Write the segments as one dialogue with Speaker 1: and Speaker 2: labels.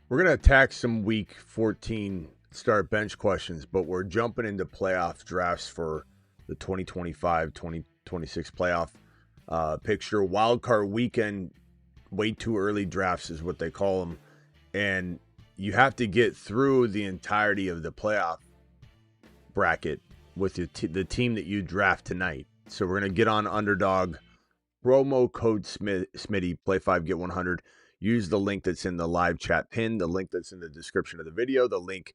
Speaker 1: We're going to attack some week 14 start bench questions, but we're jumping into playoff drafts for the 2025-2026 playoff picture. Wildcard weekend, way too early drafts is what they call them. And you have to get through the entirety of the playoff bracket with the team that you draft tonight. So we're going to get on Underdog, promo code Smitty, play 5, get 100. Use the link that's in the live chat pin, the link that's in the description of the video. The link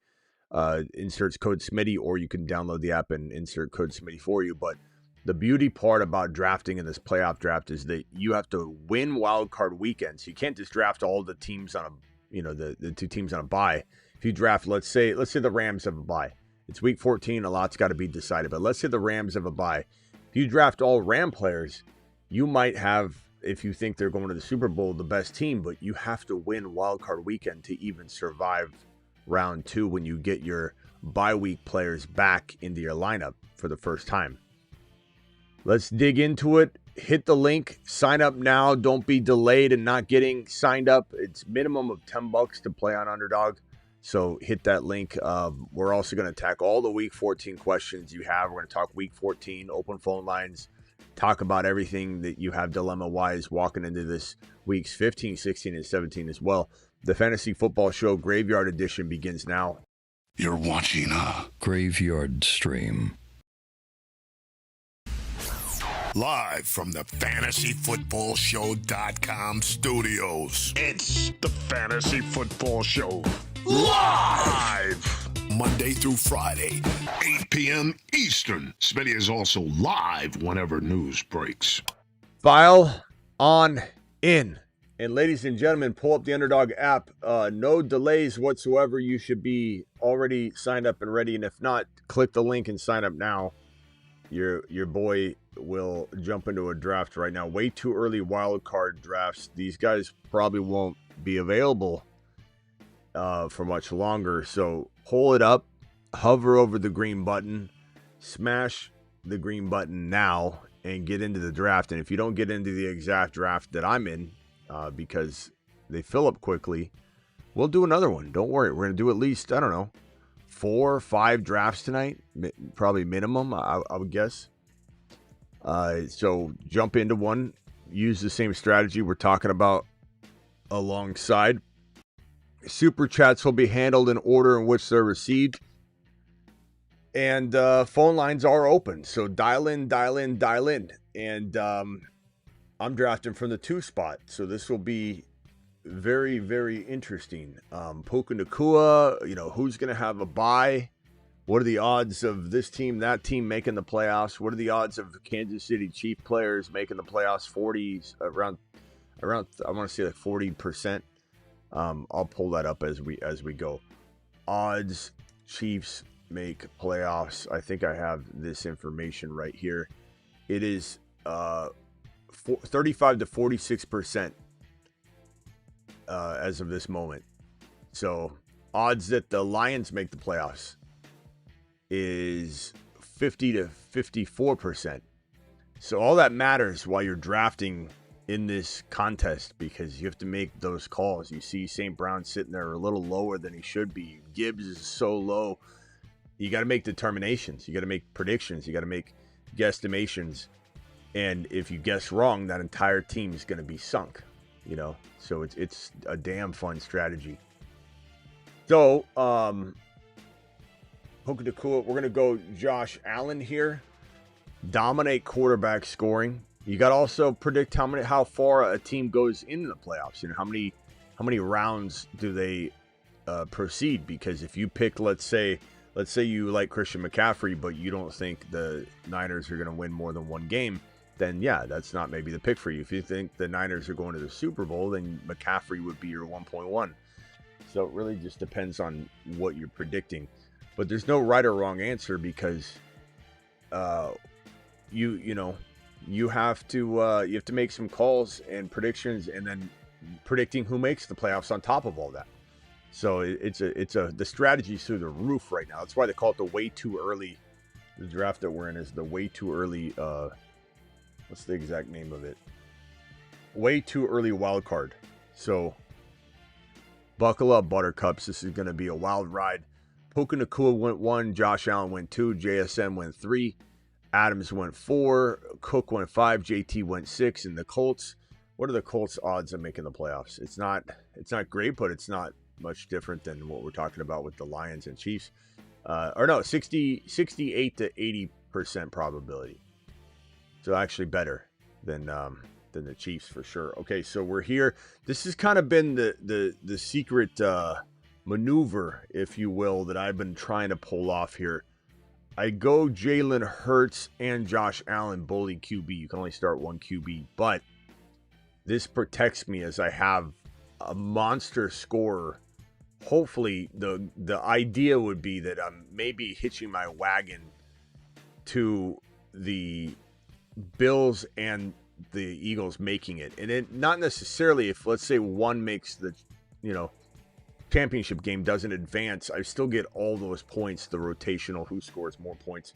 Speaker 1: inserts code Smitty, or you can download the app and insert code Smitty for you. But the beauty part about drafting in this playoff draft is that you have to win wild card weekend. So you can't just draft all the teams on the two teams on a bye. If you draft, let's say the Rams have a bye. It's week 14, a lot's got to be decided. But let's say the Rams have a bye. If you draft all Ram players, you might have, if you think they're going to the Super Bowl, the best team, but you have to win wild card weekend to even survive round 2 when you get your bye week players back into your lineup for the first time. Let's dig into it. Hit the link, sign up now. Don't be delayed in not getting signed up. It's minimum of $10 to play on Underdog. So hit that link. We're also going to attack all the week 14 questions you have. We're going to talk week 14, open phone lines, talk about everything that you have dilemma-wise walking into this week's 15, 16, and 17 as well. The Fantasy Football Show Graveyard Edition begins now.
Speaker 2: You're watching a
Speaker 3: Graveyard Stream.
Speaker 2: Live from the FantasyFootballShow.com studios. It's the Fantasy Football Show. Live! Monday through Friday, 8 p.m. Eastern. Smitty is also live whenever news breaks.
Speaker 1: File on in. And ladies and gentlemen, pull up the Underdog app. No delays whatsoever. You should be already signed up and ready. And if not, click the link and sign up now. Your boy will jump into a draft right now. Way too early wild card drafts. These guys probably won't be available for much longer. So pull it up, hover over the green button, smash the green button now, and get into the draft. And if you don't get into the exact draft that I'm in, because they fill up quickly, we'll do another one. Don't worry. We're going to do at least, 4 or 5 drafts tonight, probably minimum, I would guess. So jump into one, use the same strategy we're talking about alongside. Super chats will be handled in order in which they're received. And phone lines are open. So dial in. And I'm drafting from the 2 spot. So this will be very, very interesting. Puka Nacua, who's going to have a bye? What are the odds of this team, that team making the playoffs? What are the odds of Kansas City Chiefs players making the playoffs? 40s, around I want to say like 40%. I'll pull that up as we go. Odds Chiefs make playoffs. I think I have this information right here. It is 35 to 46% as of this moment. So odds that the Lions make the playoffs is 50 to 54%. So all that matters while you're drafting in this contest, because you have to make those calls. You see St. Brown sitting there a little lower than he should be. Gibbs is so low. You got to make determinations. You got to make predictions. You got to make guesstimations. And if you guess wrong, that entire team is going to be sunk. So it's a damn fun strategy. So, Puka Nacua, we're going to go Josh Allen here. Dominate quarterback scoring. You got to also predict how far a team goes into the playoffs. How many rounds do they proceed? Because if you pick, let's say you like Christian McCaffrey, but you don't think the Niners are going to win more than one game, then yeah, that's not maybe the pick for you. If you think the Niners are going to the Super Bowl, then McCaffrey would be your 1.1. So it really just depends on what you're predicting. But there's no right or wrong answer, because you have to make some calls and predictions, and then predicting who makes the playoffs on top of all that. So the strategy's through the roof right now. That's why they call it the way too early. The draft that we're in is the way too early. What's the exact name of it? Way too early wild card. So Buckle up, Buttercups. This is going to be a wild ride. Puka Nacua went 1. Josh Allen went 2. JSN went 3. Adams went 4. Cook went 5. JT went 6. And the Colts, what are the Colts' odds of making the playoffs? It's not great, but it's not much different than what we're talking about with the Lions and Chiefs. 68 to 80% probability. So actually better than the Chiefs for sure. Okay, so we're here. This has kind of been the secret maneuver, if you will, that I've been trying to pull off here. I go Jalen Hurts and Josh Allen, bully QB. You can only start one QB, but this protects me as I have a monster scorer. Hopefully, the idea would be that I'm maybe hitching my wagon to the Bills and the Eagles making it. And it not necessarily if, let's say, one makes the, championship game, doesn't advance, I still get all those points, the rotational, who scores more points.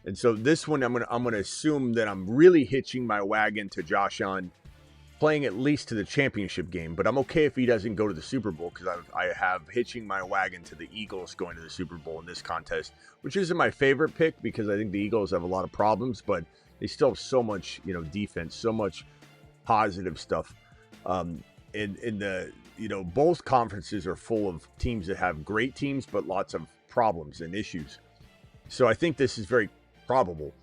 Speaker 1: And so this one, I'm gonna assume that I'm really hitching my wagon to Josh Allen playing at least to the championship game, but I'm okay if he doesn't go to the Super Bowl because I have hitching my wagon to the Eagles going to the Super Bowl in this contest, which isn't my favorite pick because I think the Eagles have a lot of problems, but they still have so much, defense, so much positive stuff. Both conferences are full of teams that have great teams, but lots of problems and issues. So I think this is very probable.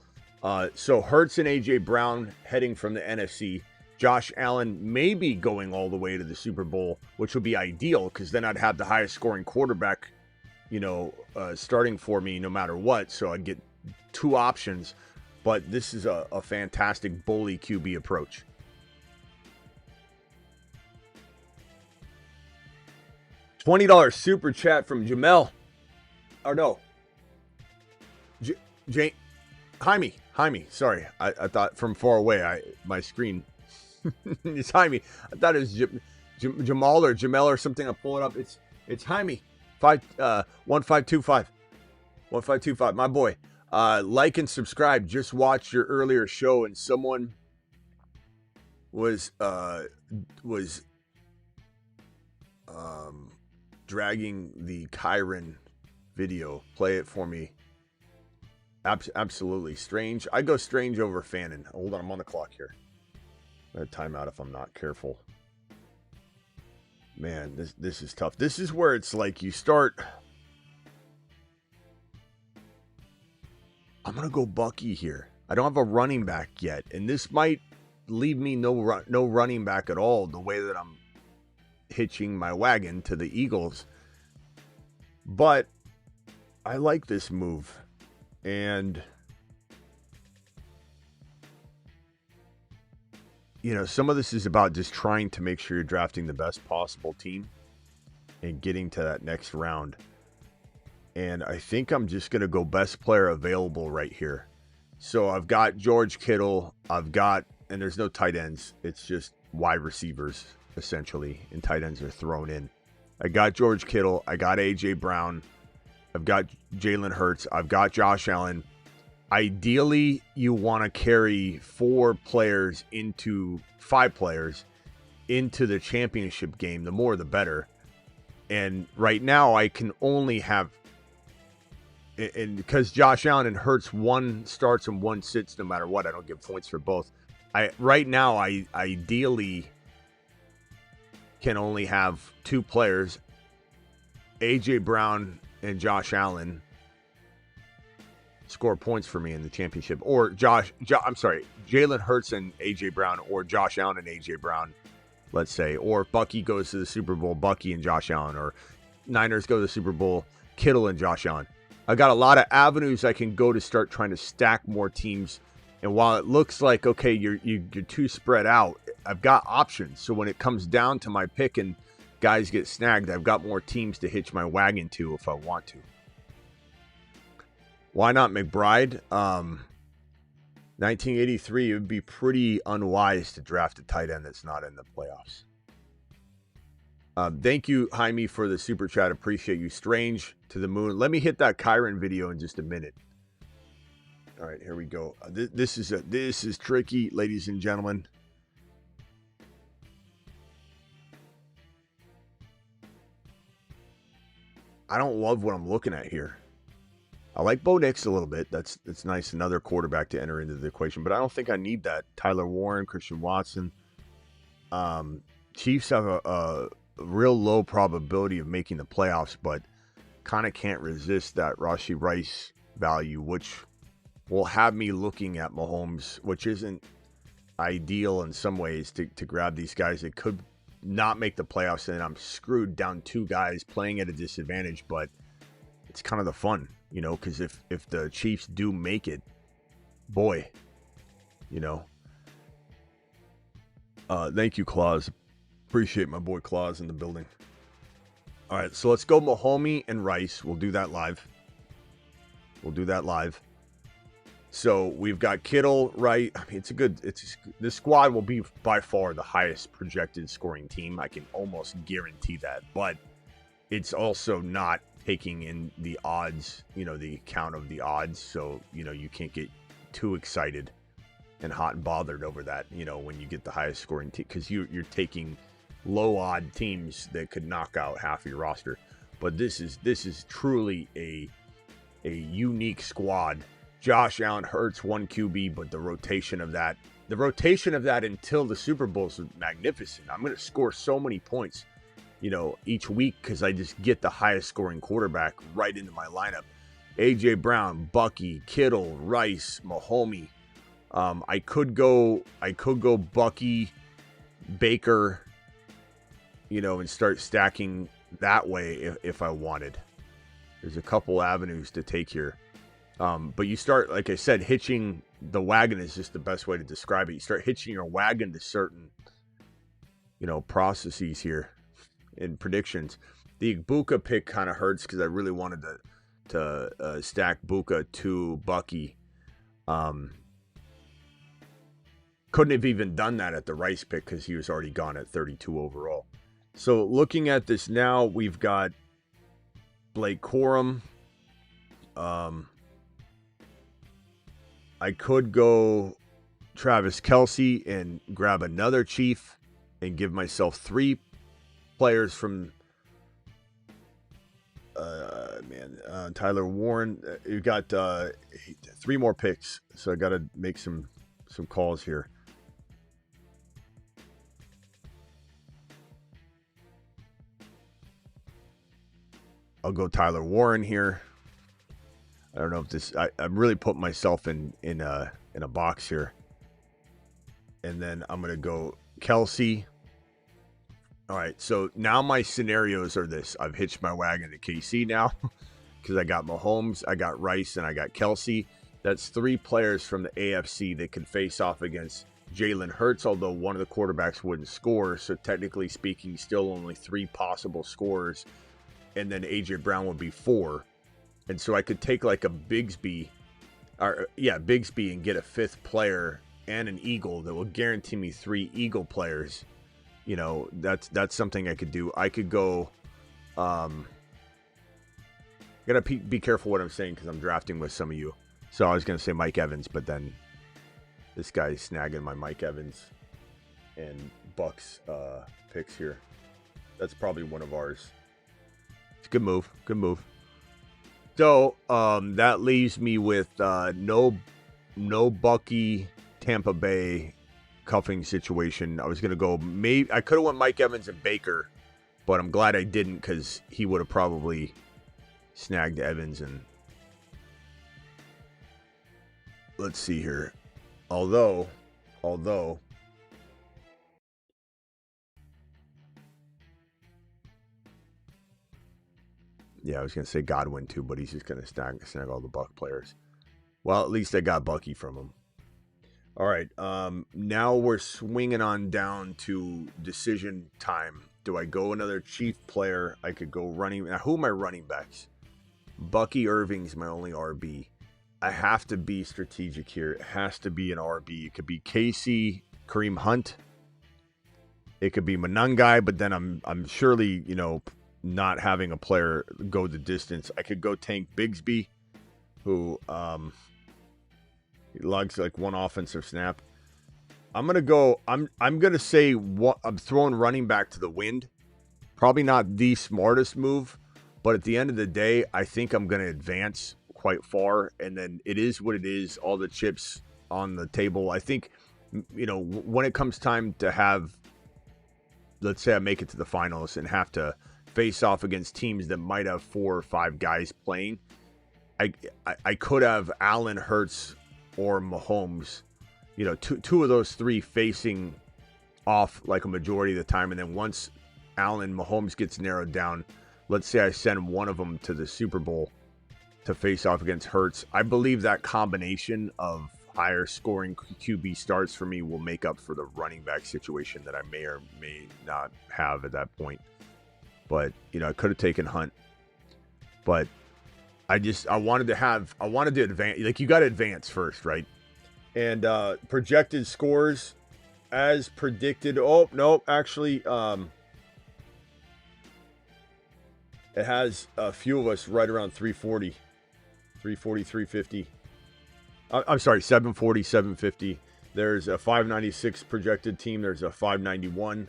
Speaker 1: So Hurts and A.J. Brown heading from the NFC. Josh Allen maybe going all the way to the Super Bowl, which would be ideal because then I'd have the highest scoring quarterback, starting for me no matter what. So I'd get two options. But this is a fantastic bully QB approach. $20 super chat from Jamel. Or no. Jaime. Sorry. I thought from far away. My screen. It's Jaime. I thought it was Jamal or Jamel or something. I'll pull it up. It's Jaime. 1525. 1525. My boy. Like and subscribe. Just watched your earlier show and someone was dragging the Kyron video. Play it for me. Absolutely. Strange. I go Strange over Fannin. Hold on, I'm on the clock here. I'm gonna time out if I'm not careful. Man, this is tough. This is where it's like you start. I'm gonna go Bucky here. I don't have a running back yet, and this might leave me no running back at all. The way that I'm hitching my wagon to the Eagles, but I like this move, and some of this is about just trying to make sure you're drafting the best possible team and getting to that next round. And I think I'm just going to go best player available right here. So I've got George Kittle. And there's no tight ends. It's just wide receivers, essentially. And tight ends are thrown in. I got George Kittle. I got A.J. Brown. I've got Jalen Hurts. I've got Josh Allen. Ideally, you want to carry 5 players into the championship game. The more, the better. And right now, I can only have... And because Josh Allen and Hurts, one starts and one sits no matter what, I don't give points for both. Right now, I ideally can only have 2 players, A.J. Brown and Josh Allen, score points for me in the championship. Or Jalen Hurts and A.J. Brown, or Josh Allen and A.J. Brown, let's say. Or if Bucky goes to the Super Bowl, Bucky and Josh Allen. Or Niners go to the Super Bowl, Kittle and Josh Allen. I got a lot of avenues I can go to start trying to stack more teams. And while it looks like, okay, you're too spread out, I've got options. So when it comes down to my pick and guys get snagged, I've got more teams to hitch my wagon to if I want to. Why not McBride? 1983, it would be pretty unwise to draft a tight end that's not in the playoffs. Thank you, Jaime, for the super chat. Appreciate you. Strange to the moon. Let me hit that Kyron video in just a minute. All right, here we go. This is tricky, ladies and I don't love what I'm looking at here. I like Bo Nix a little bit. That's nice. Another quarterback to enter into the equation, but I don't think I need that. Tyler Warren, Christian Watson. Chiefs have a real low probability of making the playoffs, but kind of can't resist that Rashee Rice value, which will have me looking at Mahomes, which isn't ideal in some ways to grab these guys that could not make the playoffs, and I'm screwed down 2 guys playing at a disadvantage, but it's kind of the fun, you know, because if the Chiefs do make it, boy, you know. Thank you, Claus. Appreciate my boy Claus in the building. All right, so let's go Mahomes and Rice. We'll do that live. So we've got Kittle, right? I mean, this squad will be by far the highest projected scoring team. I can almost guarantee that, but it's also not taking in the odds, you know, the count of the odds. So, you know, you can't get too excited and hot and bothered over that, you know, when you get the highest scoring team, because you're taking low odd teams that could knock out half of your roster. But this is truly a unique squad. Josh Allen, Hurts, 1 QB, but the rotation of that until the Super Bowl is magnificent. I'm going to score so many points, you know, each week because I just get the highest scoring quarterback right into my lineup. A.J. Brown, Bucky, Kittle, Rice, Mahomes. I could go Bucky, Baker, you know, and start stacking that way if I wanted. There's a couple avenues to take here. But you start, like I said, hitching the wagon is just the best way to describe it. You start hitching your wagon to certain, you know, processes here in predictions. The Buka pick kind of hurts because I really wanted to stack Buka to Bucky. Couldn't have even done that at the Rice pick because he was already gone at 32 overall. So looking at this now, we've got Blake Corum. I could go Travis Kelce and grab another Chief and give myself 3 players from Tyler Warren. You got 3 more picks, so I got to make some calls here. I'll go Tyler Warren here. I don't know if this. I'm really putting myself in a box here. And then I'm gonna go Kelce. All right. So now my scenarios are this. I've hitched my wagon to KC now because I got Mahomes, I got Rice, and I got Kelce. That's 3 players from the AFC that can face off against Jalen Hurts, although one of the quarterbacks wouldn't score. So technically speaking, still only 3 possible scores. And then A.J. Brown would be 4. And so I could take like a Bigsby, and get a 5th player and an Eagle that will guarantee me 3 Eagle players. You know, that's something I could do. I could go, gotta be careful what I'm saying because I'm drafting with some of you. So I was going to say Mike Evans, but then this guy's snagging my Mike Evans and Bucks picks here. That's probably one of ours. It's a good move. So that leaves me with no Bucky Tampa Bay cuffing situation. I was going to go, I could have went Mike Evans and Baker, but I'm glad I didn't because he would have probably snagged Evans. And let's see here. Although yeah, I was going to say Godwin too, but he's just going to snag all the Buck players. Well, at least I got Bucky from him. All right, now we're swinging on down to decision time. Do I go another Chief player? I could go running. Now, who are my running backs? Bucky Irving's my only RB. I have to be strategic here. It has to be an RB. It could be Casey, Kareem Hunt. It could be Monangai, but then I'm surely, you know, not having a player go the distance. I could go Tank Bigsby, who he lugs like 1 offensive snap. I'm gonna say what I'm throwing running back to the wind. Probably not the smartest move, But at the end of the day, I think I'm going to advance quite far. And then it is what it is. All the chips on the table. I think, when it comes time to have, let's say I make it to the finals and have to face off against teams that might have 4 or 5 guys playing, I could have Allen, Hurts, or Mahomes, two of those 3 facing off like a majority of the time. And then once Allen, Mahomes gets narrowed down, let's say I send one of them to the Super Bowl to face off against Hurts. I believe that combination of higher scoring QB starts for me will make up for the running back situation that I may or may not have at that point. But, I could have taken Hunt. But I wanted to advance. Like, you got to advance first, right? And projected scores as predicted. Oh, no, actually, it has a few of us right around 340, 350. I'm sorry, 740, 750. There's a 596 projected team. There's a 591.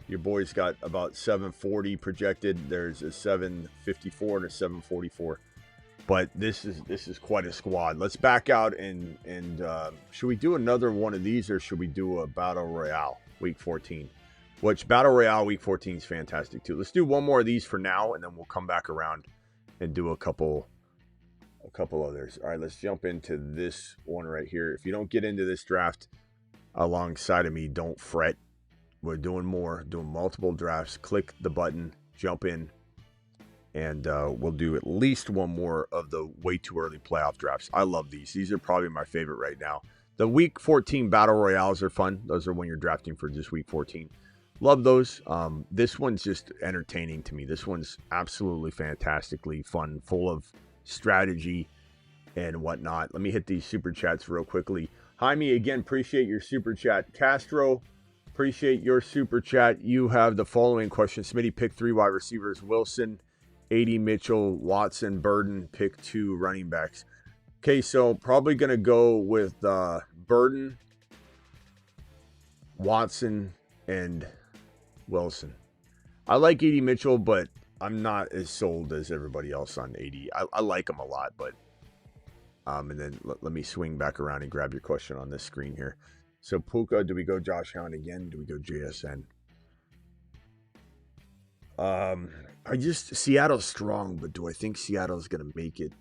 Speaker 1: Your boys got about 740 projected. There's a 754 and a 744. But this is quite a squad. Let's back out and should we do another one of these, or should we do a Battle Royale Week 14? Which Battle Royale Week 14 is fantastic too. Let's do one more of these for now, and then we'll come back around and do a couple others. All right, let's jump into this one right here. If you don't get into this draft alongside of me, don't fret. We're doing multiple drafts. Click the button, jump in, and we'll do at least one more of the way too early playoff drafts. I love these. These are probably my favorite right now. The Week 14 Battle Royales are fun. Those are when you're drafting for just Week 14. Love those. This one's just entertaining to me. This one's absolutely fantastically fun, full of strategy and whatnot. Let me hit these super chats real quickly. Jaime, again, appreciate your super chat. Castro, appreciate your super chat. You have the following question. Smitty, pick 3 wide receivers. Wilson, 80, Mitchell, Watson, Burden, pick 2 running backs. Okay, so probably going to go with Burden, Watson, and Wilson. I like 80 Mitchell, but I'm not as sold as everybody else on 80. I like him a lot, but and then let me swing back around and grab your question on this screen here. So Puka, do we go Josh Allen again? Do we go JSN? Seattle's strong, but do I think Seattle's going to make it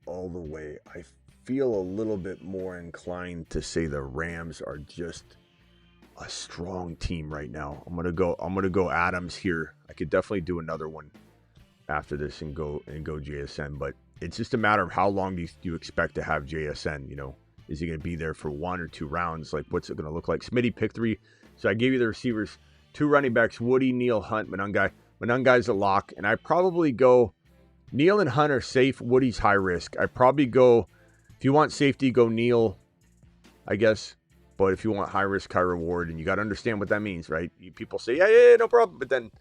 Speaker 1: all the way? I feel a little bit more inclined to say the Rams are just a strong team right now. I'm gonna go Adams here. I could definitely do another one after this and go JSN, but it's just a matter of how long do you expect to have JSN? Is he going to be there for 1 or 2 rounds? Like, what's it going to look like? Smitty, pick 3. So I gave you the receivers, 2 running backs, Woody, Neal, Hunt, Manungai. Manungai's a lock, and I probably go Neal and Hunt are safe. Woody's high risk. I probably go, if you want safety, go Neal, I guess. But if you want high risk, high reward, and you got to understand what that means, right? People say, yeah, no problem. But then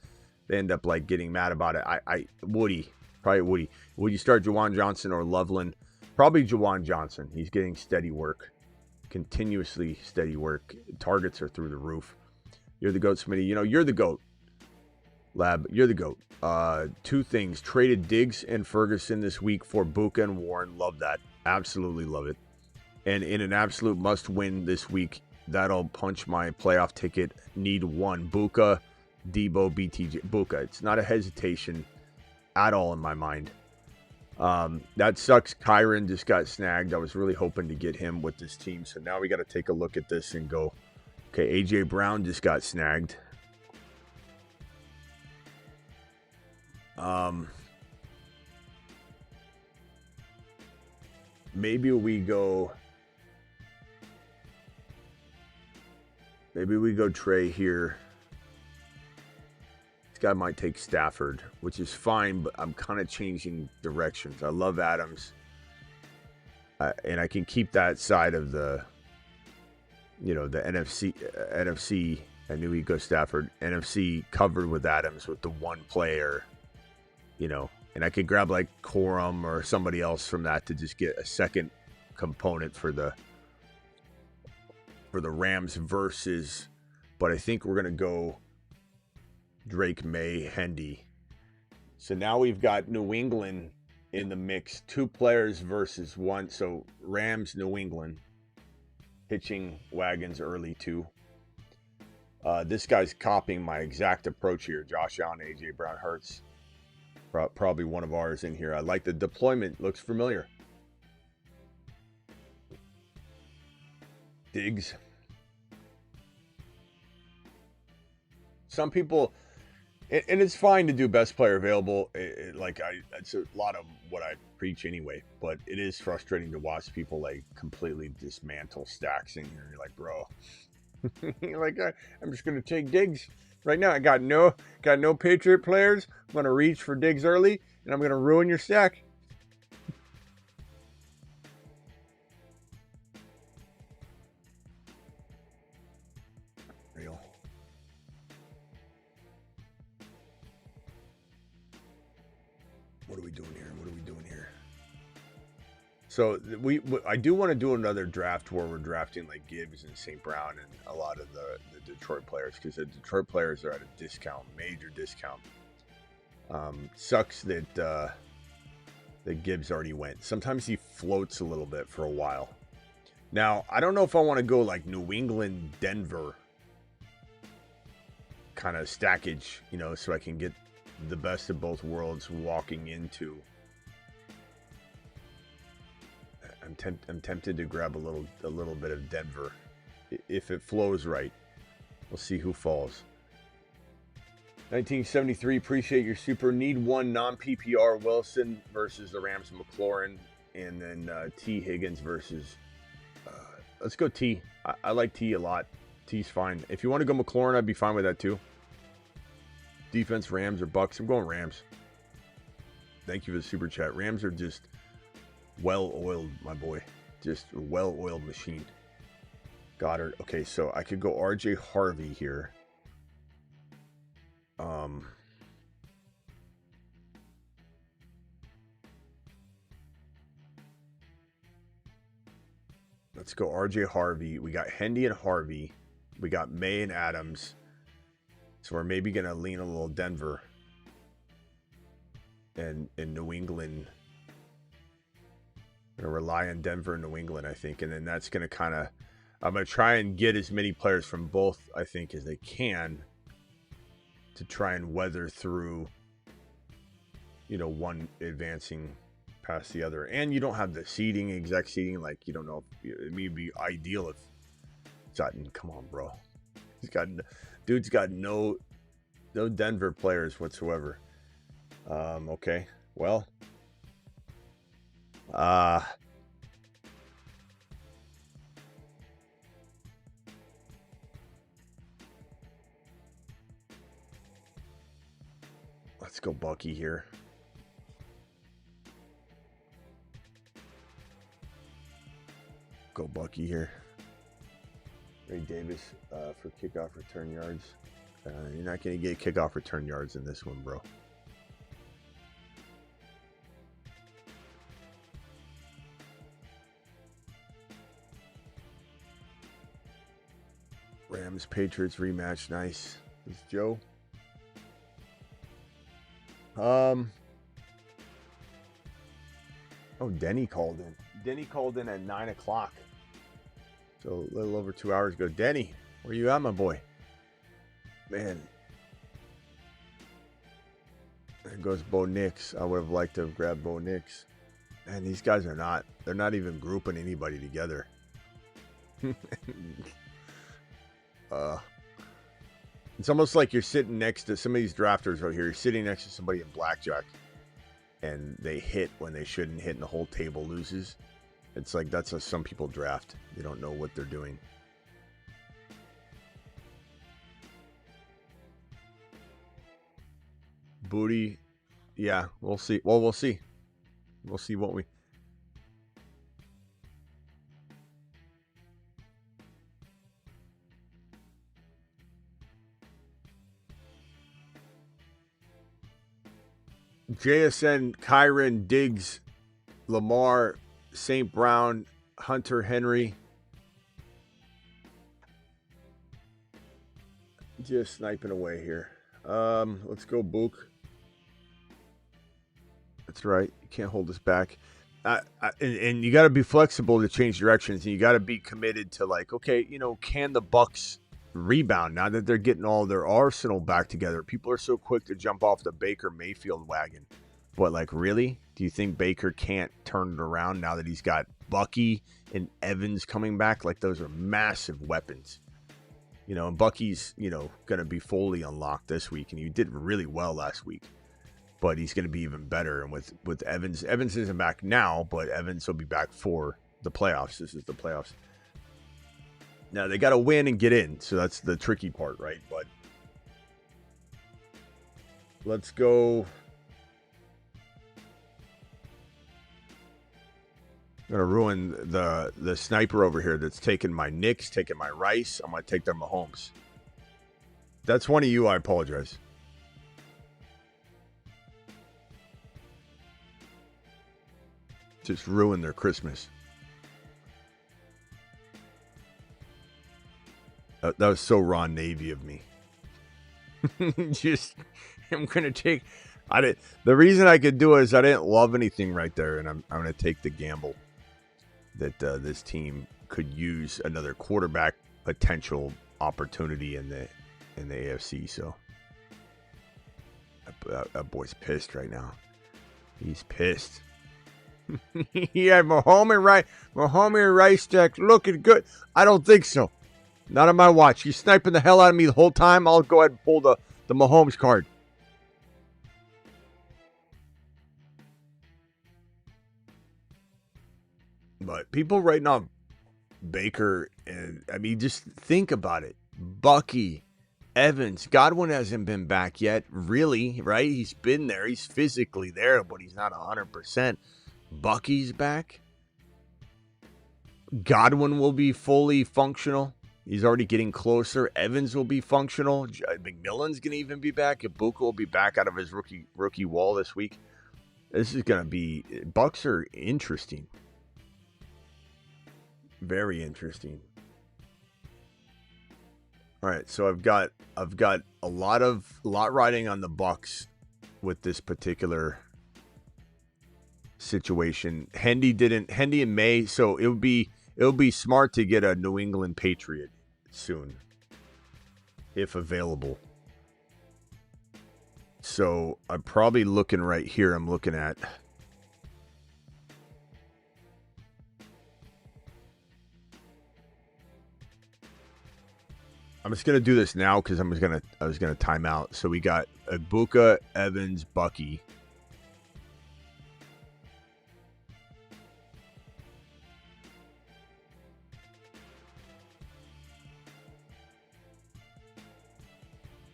Speaker 1: they end up like getting mad about it. Woody. Would you start Juwan Johnson or Loveland? Probably Juwan Johnson. He's getting steady work, continuously steady work. Targets are through the roof. You're the GOAT, Smitty. You're the GOAT. Lab, you're the GOAT. 2 things. Traded Diggs and Ferguson this week for Buka and Warren. Love that. Absolutely love it. And in an absolute must-win this week, that'll punch my playoff ticket. Need 1. Buka, Debo, BTJ. Buka. It's not a hesitation at all in my mind. That sucks. Kyron just got snagged. I was really hoping to get him with this team. So now we got to take a look at this and go, okay, AJ Brown just got snagged. Maybe we go Trey here. This guy might take Stafford, which is fine, but I'm kind of changing directions. I love Adams. And I can keep that side of the NFC. I knew he'd go Stafford. NFC covered with Adams with the 1 player, and I could grab like Corum or somebody else from that to just get a second component for the Rams versus, but I think we're going to go Drake, May, Hendy, So now we've got New England in the mix. 2 players versus 1. So Rams, New England. Pitching wagons early too. This guy's copying my exact approach here. Josh Allen, AJ Brown, Hurts. Probably one of ours in here. I like the deployment. Looks familiar. Diggs. Some people, and it's fine to do best player available. It's a lot of what I preach anyway. But it is frustrating to watch people like completely dismantle stacks in here. You're like, bro, you're like, I'm just gonna take Diggs right now. I got no Patriot players. I'm gonna reach for Diggs early, and I'm gonna ruin your stack. Real. What are we doing here? What are we doing here? So I do want to do another draft where we're drafting like Gibbs and St. Brown and a lot of the Detroit players, because the Detroit players are at a discount, major discount. Sucks that that Gibbs already went. Sometimes he floats a little bit for a while. Now, I don't know if I want to go like New England, Denver kind of stackage, so I can get the best of both worlds walking into. I'm tempted to grab a little bit of Denver if it flows right. We'll see who falls. 1973, appreciate your super. Need one non-PPR. Wilson versus the Rams, McLaurin, and then T. Higgins versus. Let's go T. I like T a lot. T's fine. If you want to go McLaurin, I'd be fine with that too. Defense, Rams or Bucks. I'm going Rams. Thank you for the super chat. Rams are just well-oiled, my boy. Just a well-oiled machine. Goddard. Okay, so I could go RJ Harvey here. Let's go RJ Harvey. We got Hendy and Harvey. We got May and Adams. So we're maybe going to lean a little Denver. And in New England. Going to rely on Denver and New England, I think. And then that's going to kind of... I'm going to try and get as many players from both, I think, as they can. To try and weather through, one advancing past the other. And you don't have the seeding, exact seeding. Like, you don't know. It may be ideal if Sutton, come on, bro. Dude's got no Denver players whatsoever. Okay. Well. Let's go Bucky here. Go Bucky here. Ray Davis for kickoff return yards. You're not going to get kickoff return yards in this one, bro. Rams Patriots rematch. Nice. It's Joe. Oh, Denny called in. Denny called in at 9 o'clock. So a little over 2 hours ago. Denny, where you at, my boy? Man. There goes Bo Nix. I would have liked to have grabbed Bo Nix. Man, these guys are not. They're not even grouping anybody together. It's almost like you're sitting next to some of these drafters right here. You're sitting next to somebody in blackjack, and they hit when they shouldn't hit, and the whole table loses. It's like that's how some people draft. They don't know what they're doing. Booty, yeah, we'll see. Well, we'll see. We'll see what we. JSN, Kyron, Diggs, Lamar, St. Brown, Hunter Henry. Just sniping away here. Let's go Book. That's right. You can't hold us back. And you got to be flexible to change directions, and you got to be committed to like, okay, can the Bucks rebound now that they're getting all their arsenal back together? People are so quick to jump off the Baker Mayfield wagon, but like, really, do you think Baker can't turn it around now that he's got Bucky and Evans coming back? Like, those are massive weapons, and Bucky's going to be fully unlocked this week, and he did really well last week. But he's going to be even better. And with Evans isn't back now, but Evans will be back for the playoffs. This is the playoffs. Now, they got to win and get in. So that's the tricky part, right? But let's go. I'm going to ruin the sniper over here that's taking my Knicks, taking my Rice. I'm going to take their Mahomes. That's one of you. I apologize. Just ruin their Christmas. That was so Ron Navy of me. I'm gonna take. The reason I could do it is I didn't love anything right there, and I'm gonna take the gamble that this team could use another quarterback potential opportunity in the AFC. So that boy's pissed right now. He's pissed. Yeah, Mahomes and Rice deck looking good. I don't think so. Not on my watch. He's sniping the hell out of me the whole time. I'll go ahead and pull the Mahomes card. But people writing off Baker, and I mean, just think about it. Bucky, Evans, Godwin hasn't been back yet, really, right? He's been there. He's physically there, but he's not 100%. Bucky's back. Godwin will be fully functional. He's already getting closer. Evans will be functional. McMillan's going to even be back. Ibuka will be back out of his rookie wall this week. This is going to be... Bucks are interesting. Very interesting. All right, so I've got a lot riding on the Bucks with this particular situation. Hendy and May, so it would be smart to get a New England Patriot soon, if available. So I'm probably looking right here. I'm looking at I'm just gonna do this now because I was gonna time out. So we got Ibuka, Evans, Bucky.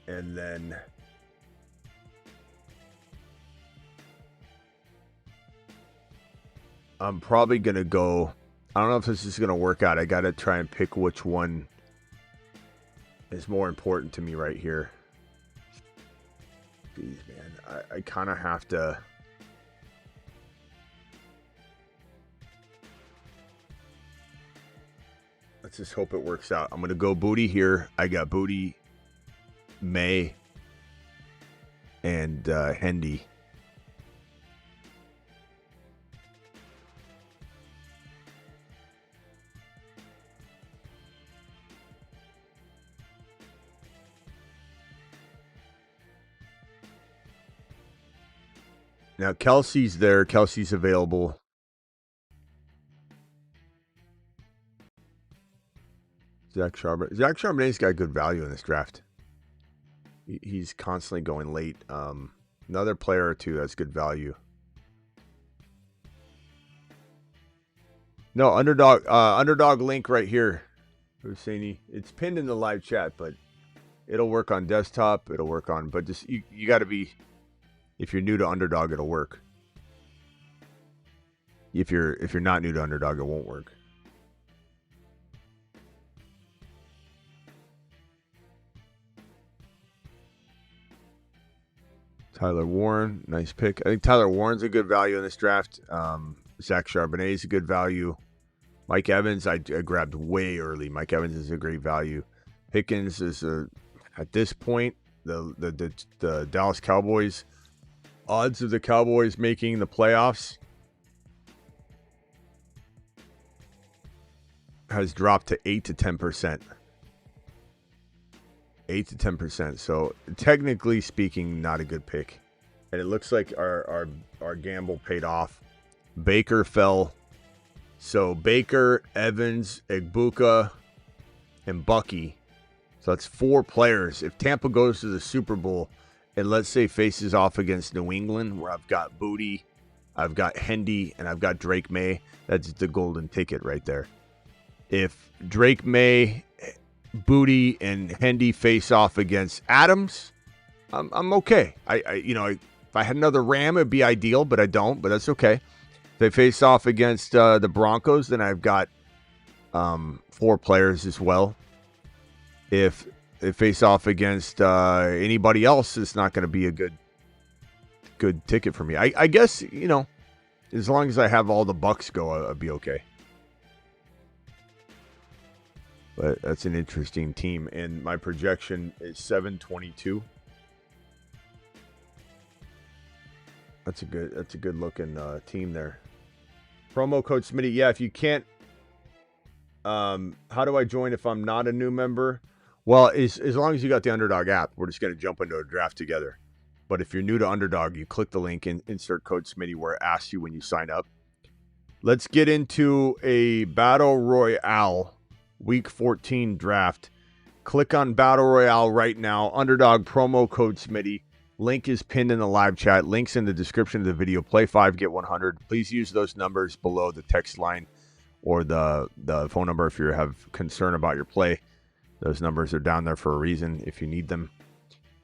Speaker 1: And then I'm probably going to go. I don't know if this is going to work out. I got to try and pick which one is more important to me right here. Jeez, man. I kind of have to. Let's just hope it works out. I'm going to go Booty here. I got Booty, May, and Hendy. Now Kelsey's there. Kelsey's available. Zach Charbonnet's got good value in this draft. He's constantly going late. Another player or two that's good value. No, underdog link right here. Husseini. It's pinned in the live chat, but it'll work on desktop. It'll work on, but just you got to be. If you're new to underdog, it'll work. If you're not new to underdog, it won't work. Tyler Warren, nice pick. I think Tyler Warren's a good value in this draft. Zach Charbonnet's a good value. Mike Evans, I grabbed way early. Mike Evans is a great value. Pickens is at this point, the Dallas Cowboys Odds of the Cowboys making the playoffs has dropped to 8 to 10%. 8 to 10%. So technically speaking, not a good pick. And it looks like our gamble paid off. Baker fell. So Baker, Evans, Egbuka, and Bucky. So that's 4 players. If Tampa goes to the Super Bowl and let's say faces off against New England, where I've got Booty, I've got Hendy, and I've got Drake May, that's the golden ticket right there. If Drake May, Booty, and Hendy face off against Adams, I'm okay. If I had another Ram, it'd be ideal, but I don't. But that's okay. If they face off against the Broncos, then I've got 4 players as well. If they face off against anybody else, it's not going to be a good ticket for me. I guess, as long as I have all the Bucks go, I'll be okay. But that's an interesting team, and my projection is 722. That's a good looking team there. Promo code Smitty. Yeah, if you can't, how do I join if I'm not a new member? Well, as long as you got the Underdog app, we're just going to jump into a draft together. But if you're new to Underdog, you click the link and insert code Smitty where it asks you when you sign up. Let's get into a Battle Royale Week 14 draft. Click on Battle Royale right now. Underdog promo code Smitty. Link is pinned in the live chat. Links in the description of the video. Play 5, get 100. Please use those numbers below the text line or the phone number if you have concern about your play. Those numbers are down there for a reason if you need them.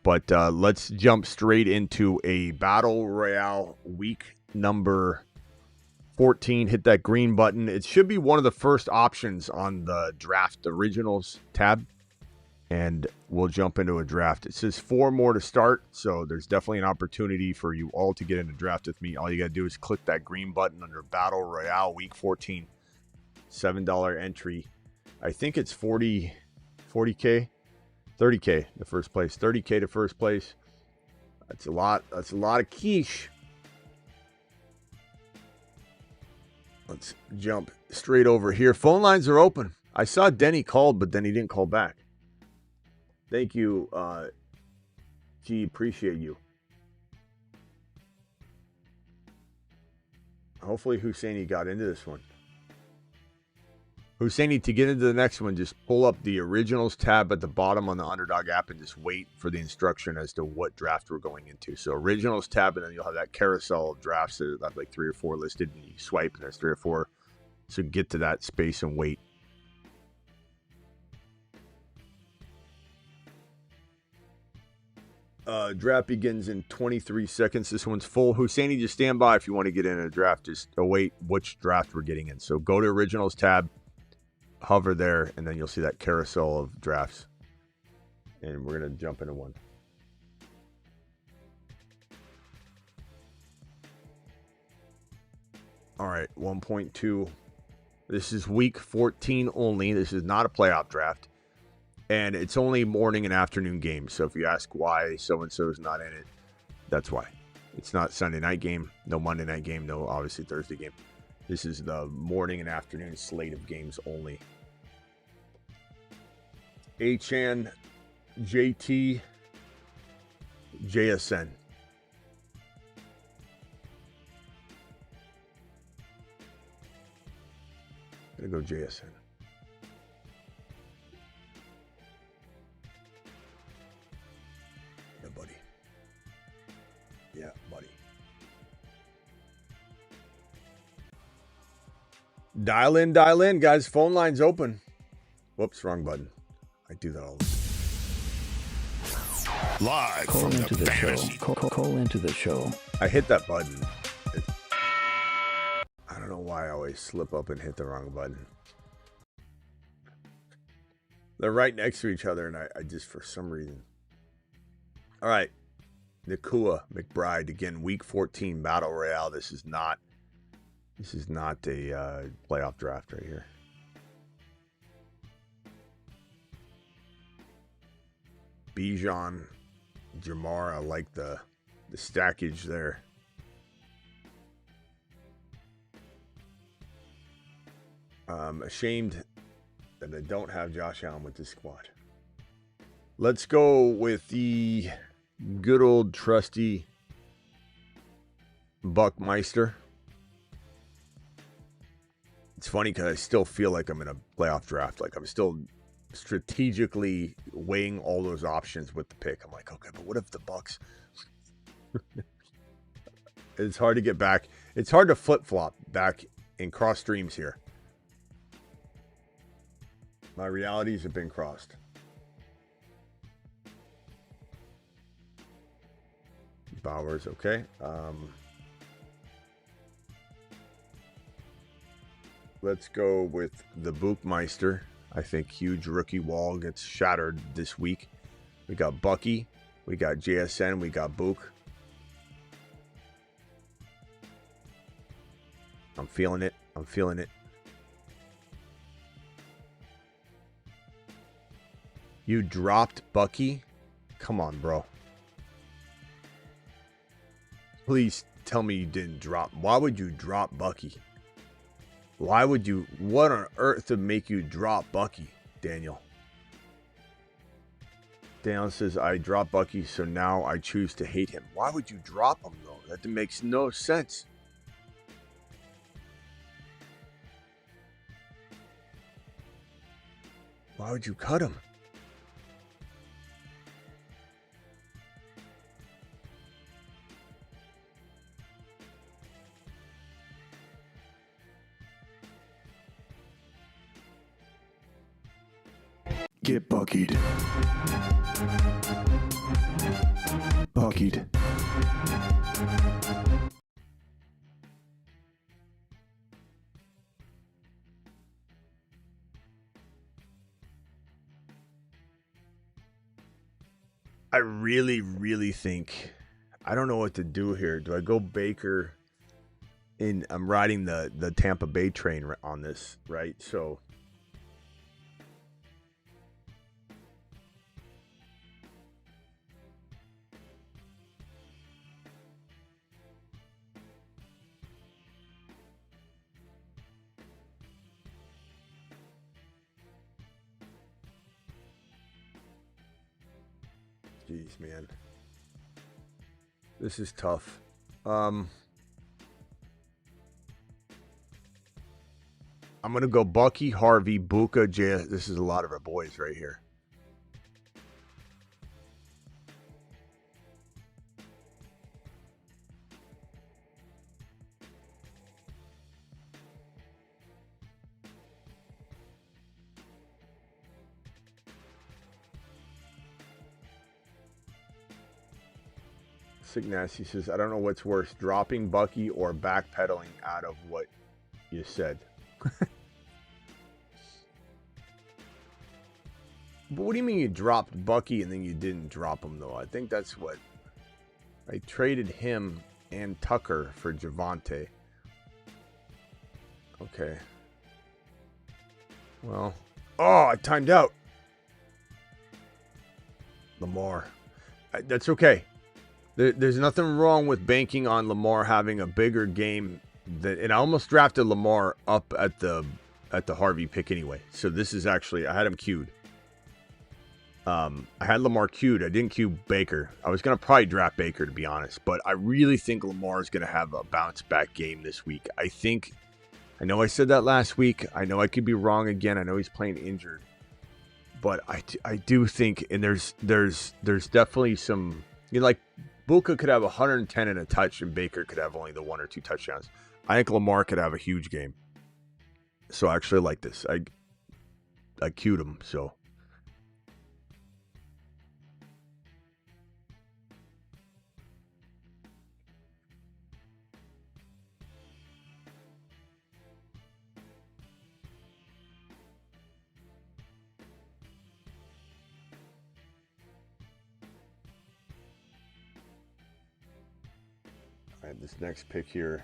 Speaker 1: But let's jump straight into a Battle Royale week number 14. Hit that green button. It should be one of the first options on the draft originals tab. And we'll jump into a draft. It says 4 more to start, so there's definitely an opportunity for you all to get in a draft with me. All you got to do is click that green button under Battle Royale Week 14. $7 entry. I think it's 40K? 30K to first place. 30K to first place. That's a lot. That's a lot of quiche. Let's jump straight over here. Phone lines are open. I saw Denny called, but then he didn't call back. Thank you, G. Appreciate you. Hopefully Husseini got into this one. Husseini, to get into the next one, just pull up the originals tab at the bottom on the Underdog app and just wait for the instruction as to what draft we're going into. So originals tab, and then you'll have that carousel of drafts that have like 3 or 4 listed, and you swipe, and there's 3 or 4. So get to that space and wait. Draft begins in 23 seconds. This one's full. Husseini, just stand by if you want to get in a draft. Just await which draft we're getting in. So go to originals tab, hover there, and then you'll see that carousel of drafts. And we're going to jump into one. All right, 1.2. This is week 14 only. This is not a playoff draft. And it's only morning and afternoon games. So if you ask why so-and-so is not in it, that's why. It's not Sunday night game, no Monday night game, no obviously Thursday game. This is the morning and afternoon slate of games only. Achan, JT, JSN. I'm going to go JSN. Yeah, buddy. Dial in, guys. Phone line's open. Whoops, wrong button. I do that all the time.
Speaker 2: Live
Speaker 3: Call
Speaker 2: from
Speaker 3: into
Speaker 2: the
Speaker 3: the show.
Speaker 2: fantasy.
Speaker 3: Call into the show.
Speaker 1: I hit that button. I don't know why I always slip up and hit the wrong button. They're right next to each other, and I just, for some reason. All right. Nakua McBride, again, week 14 Battle Royale. This is not a playoff draft right here. Bijan, Jamar, I like the the stackage there. Ashamed that I don't have Josh Allen with this squad. Let's go with the good old trusty Buckmeister. It's funny because I still feel like I'm in a playoff draft. Like I'm still strategically weighing all those options with the pick. I'm like, okay, but what if the Bucks? It's hard to get back. It's hard to flip-flop back in cross streams here. My realities have been crossed. Bowers, okay. Let's go with the Bookmeister. I think huge rookie wall gets shattered this week. We got Bucky, we got JSN, we got Book. I'm feeling it. I'm feeling it. You dropped Bucky? Come on, bro. Please tell me you didn't drop. Why would you drop Bucky? Why would you? What on earth would make you drop Bucky, Daniel? Daniel says, I dropped Bucky, so now I choose to hate him. Why would you drop him, though? That makes no sense. Why would you cut him?
Speaker 4: Get buckied. Buckied.
Speaker 1: I really think, I don't know what to do here. Do I go Baker in? I'm riding the Tampa Bay train on this, right? So jeez, man. This is tough. I'm going to go Bucky, Harvey, Buka, Jay. This is a lot of our boys right here. Signassi says, I don't know what's worse, dropping Bucky or backpedaling out of what you said. But what do you mean you dropped Bucky and then you didn't drop him, though? I think that's what... I traded him and Tucker for Javante. Okay. Well... Oh, I timed out. Lamar. That's okay. There's nothing wrong with banking on Lamar having a bigger game than, and I almost drafted Lamar up at the Harvey pick anyway. So this is actually, I had him queued. I had Lamar queued. I didn't queue Baker. I was gonna probably draft Baker, to be honest, but I really think Lamar is gonna have a bounce back game this week. I know I said that last week. I know I could be wrong again. I know he's playing injured, but I do think, and there's definitely some, you know, like Buka could have 110 and a touch, and Baker could have only the 1 or 2 touchdowns. I think Lamar could have a huge game. So I actually like this. I queued him, so. All right, this next pick here,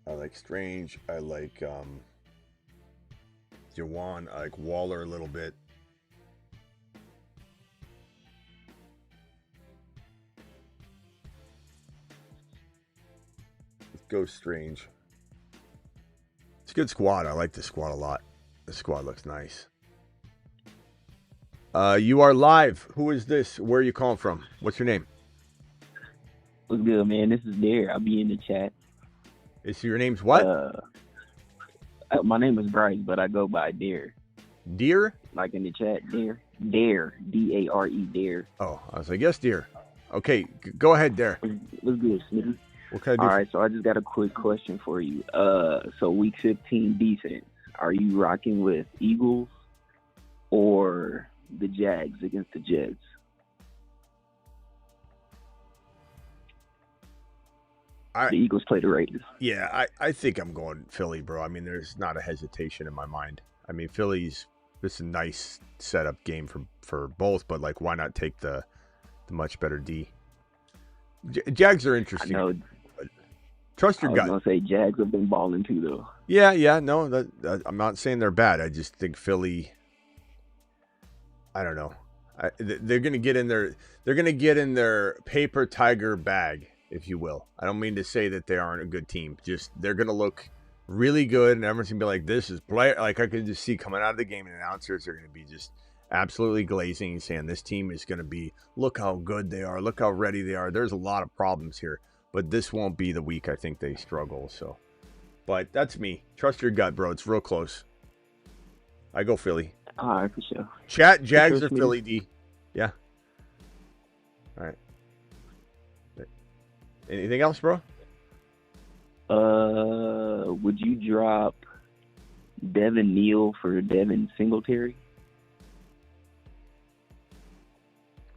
Speaker 1: I like Strange. I like Jawan. I like Waller a little bit. go Strange. It's a good squad. I like the squad a lot. The squad looks nice. You are live. Who is this? Where are you calling from? What's your name?
Speaker 5: What's good, man? This is Dare. I'll be in the chat.
Speaker 1: Your name's what?
Speaker 5: My name is Bryce, but I go by Dare.
Speaker 1: Deer?
Speaker 5: Like in the chat, Dare. Dare. D-A-R-E, Dare.
Speaker 1: Oh, I was like, yes, Deer. Okay, go ahead, Dare.
Speaker 5: What's good, Smitty?
Speaker 1: What can I do?
Speaker 5: All right, so I just got a quick question for you. So week 15 defense, are you rocking with Eagles or the Jags against the Jets? The Eagles play the Raiders.
Speaker 1: Yeah, I think I'm going Philly, bro. I mean, there's not a hesitation in my mind. I mean, Philly's this is a nice setup game for both, but like, why not take the much better D? Jags are interesting.
Speaker 5: I know.
Speaker 1: Trust your gut.
Speaker 5: I was gonna say Jags have been balling too, though.
Speaker 1: Yeah, no, that I'm not saying they're bad. I just think Philly. I don't know. They're gonna get in their. They're gonna get in their paper tiger bag, if you will. I don't mean to say that they aren't a good team. Just they're gonna look really good, and everyone's gonna be like, "This is player." Like I could just see coming out of the game, and announcers are gonna be just absolutely glazing and saying, "This team is gonna be. Look how good they are. Look how ready they are." There's a lot of problems here. But this won't be the week I think they struggle. So, but that's me. Trust your gut, bro. It's real close. I go Philly.
Speaker 5: All right, for sure.
Speaker 1: Chat, Jags or Philly, D? Yeah. All right. Anything else, bro?
Speaker 5: Would you drop Devin Neal for Devin Singletary?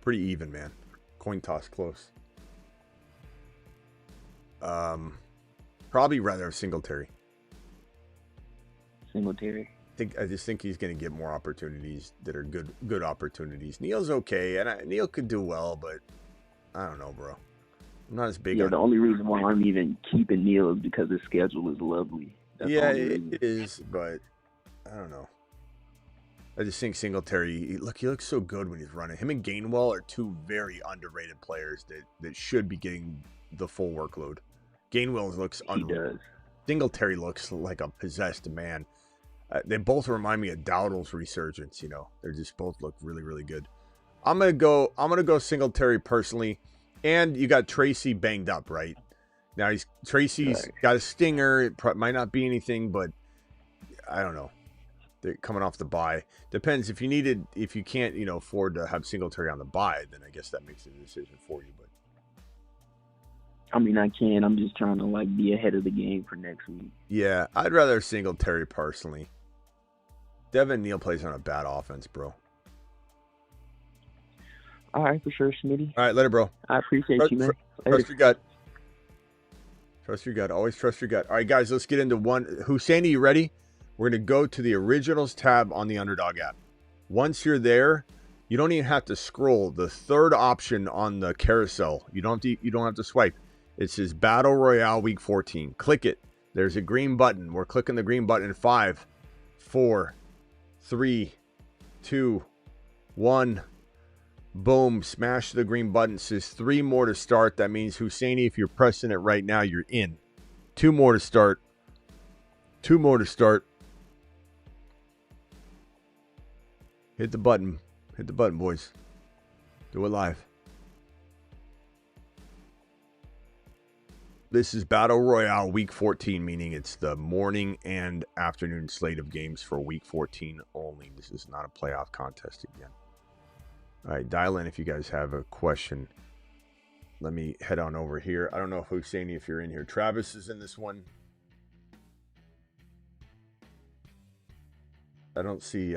Speaker 1: Pretty even, man. Coin toss close. Probably rather have Singletary.
Speaker 5: Singletary.
Speaker 1: I just think he's going to get more opportunities that are good opportunities. Neal's okay, and Neal could do well, but I don't know, bro. I'm not as big.
Speaker 5: Yeah, the only reason why I'm even keeping Neal is because his schedule is lovely. That's
Speaker 1: it is, but I don't know. I just think Singletary. He looks so good when he's running. Him and Gainwell are two very underrated players that should be getting the full workload. Gainwell looks unreal.
Speaker 5: He does.
Speaker 1: Singletary looks like a possessed man. They both remind me of Dowdle's resurgence. You know, they just both look really, really good. I'm gonna go Singletary personally. And you got Tracy banged up, right? Now Tracy's got a stinger. It might not be anything, but I don't know. They're coming off the bye. Depends if you can't, afford to have Singletary on the bye, then I guess that makes a decision for you. But
Speaker 5: I mean, I can. I'm just trying to be ahead of the game for next week.
Speaker 1: Yeah, I'd rather Singletary personally. Devin Neal plays on a bad offense, bro.
Speaker 5: All right, for sure, Smitty.
Speaker 1: All right, later, bro.
Speaker 5: I appreciate you, man.
Speaker 1: Trust your gut. Trust your gut. Always trust your gut. All right, guys, let's get into one. Hussein, you ready? We're going to go to the Originals tab on the Underdog app. Once you're there, you don't even have to scroll. The third option on the carousel, you don't have to swipe. It says Battle Royale Week 14. Click it. There's a green button. We're clicking the green button in 5, 4, 3, 2, 1. Boom. Smash the green button. It says 3 more to start. That means, Husseini, if you're pressing it right now, you're in. 2 more to start. 2 more to start. Hit the button. Hit the button, boys. Do it live. This is Battle Royale Week 14, meaning it's the morning and afternoon slate of games for Week 14 only. This is not a playoff contest again. All right, dial in if you guys have a question. Let me head on over here. I don't know if Husseini, if you're in here. Travis is in this one. I don't see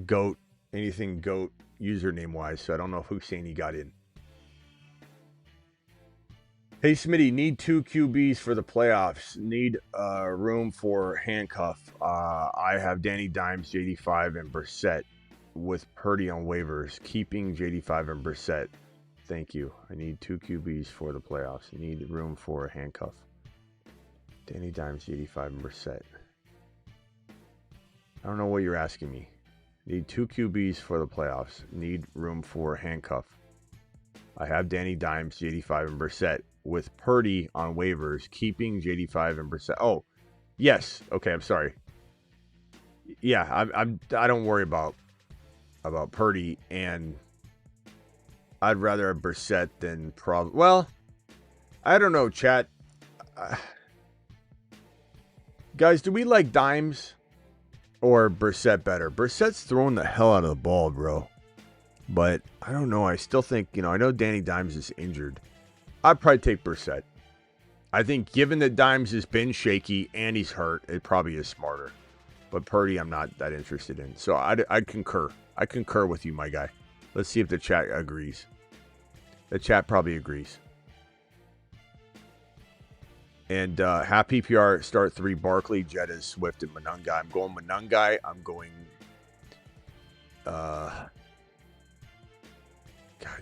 Speaker 1: GOAT, anything GOAT username-wise, so I don't know if Husseini got in. Hey, Smitty, need 2 QBs for the playoffs. Need room for handcuff. I have Danny Dimes, JD5, and Brissett with Purdy on waivers. Keeping JD5 and Brissett. Thank you. I need 2 QBs for the playoffs. Need room for a handcuff. Danny Dimes, JD5, and Brissett. I don't know what you're asking me. Need 2 QBs for the playoffs. Need room for a handcuff. I have Danny Dimes, JD5, and Brissett with Purdy on waivers, keeping JD5 and Brissett. Oh, yes. Okay, I'm sorry. Yeah, I don't worry about Purdy, and I'd rather have Brissett than probably. Well, I don't know, chat. Guys, do we like Dimes or Brissett better? Brissett's throwing the hell out of the ball, bro. But I don't know. I still think, I know Danny Dimes is injured. I'd probably take Brissett. I think given that Dimes has been shaky and he's hurt, it probably is smarter. But Purdy, I'm not that interested in. So I concur. I concur with you, my guy. Let's see if the chat agrees. The chat probably agrees. And half PPR, start 3, Barkley, Jettas, Swift, and Monangai. I'm going Monangai. I'm going... God,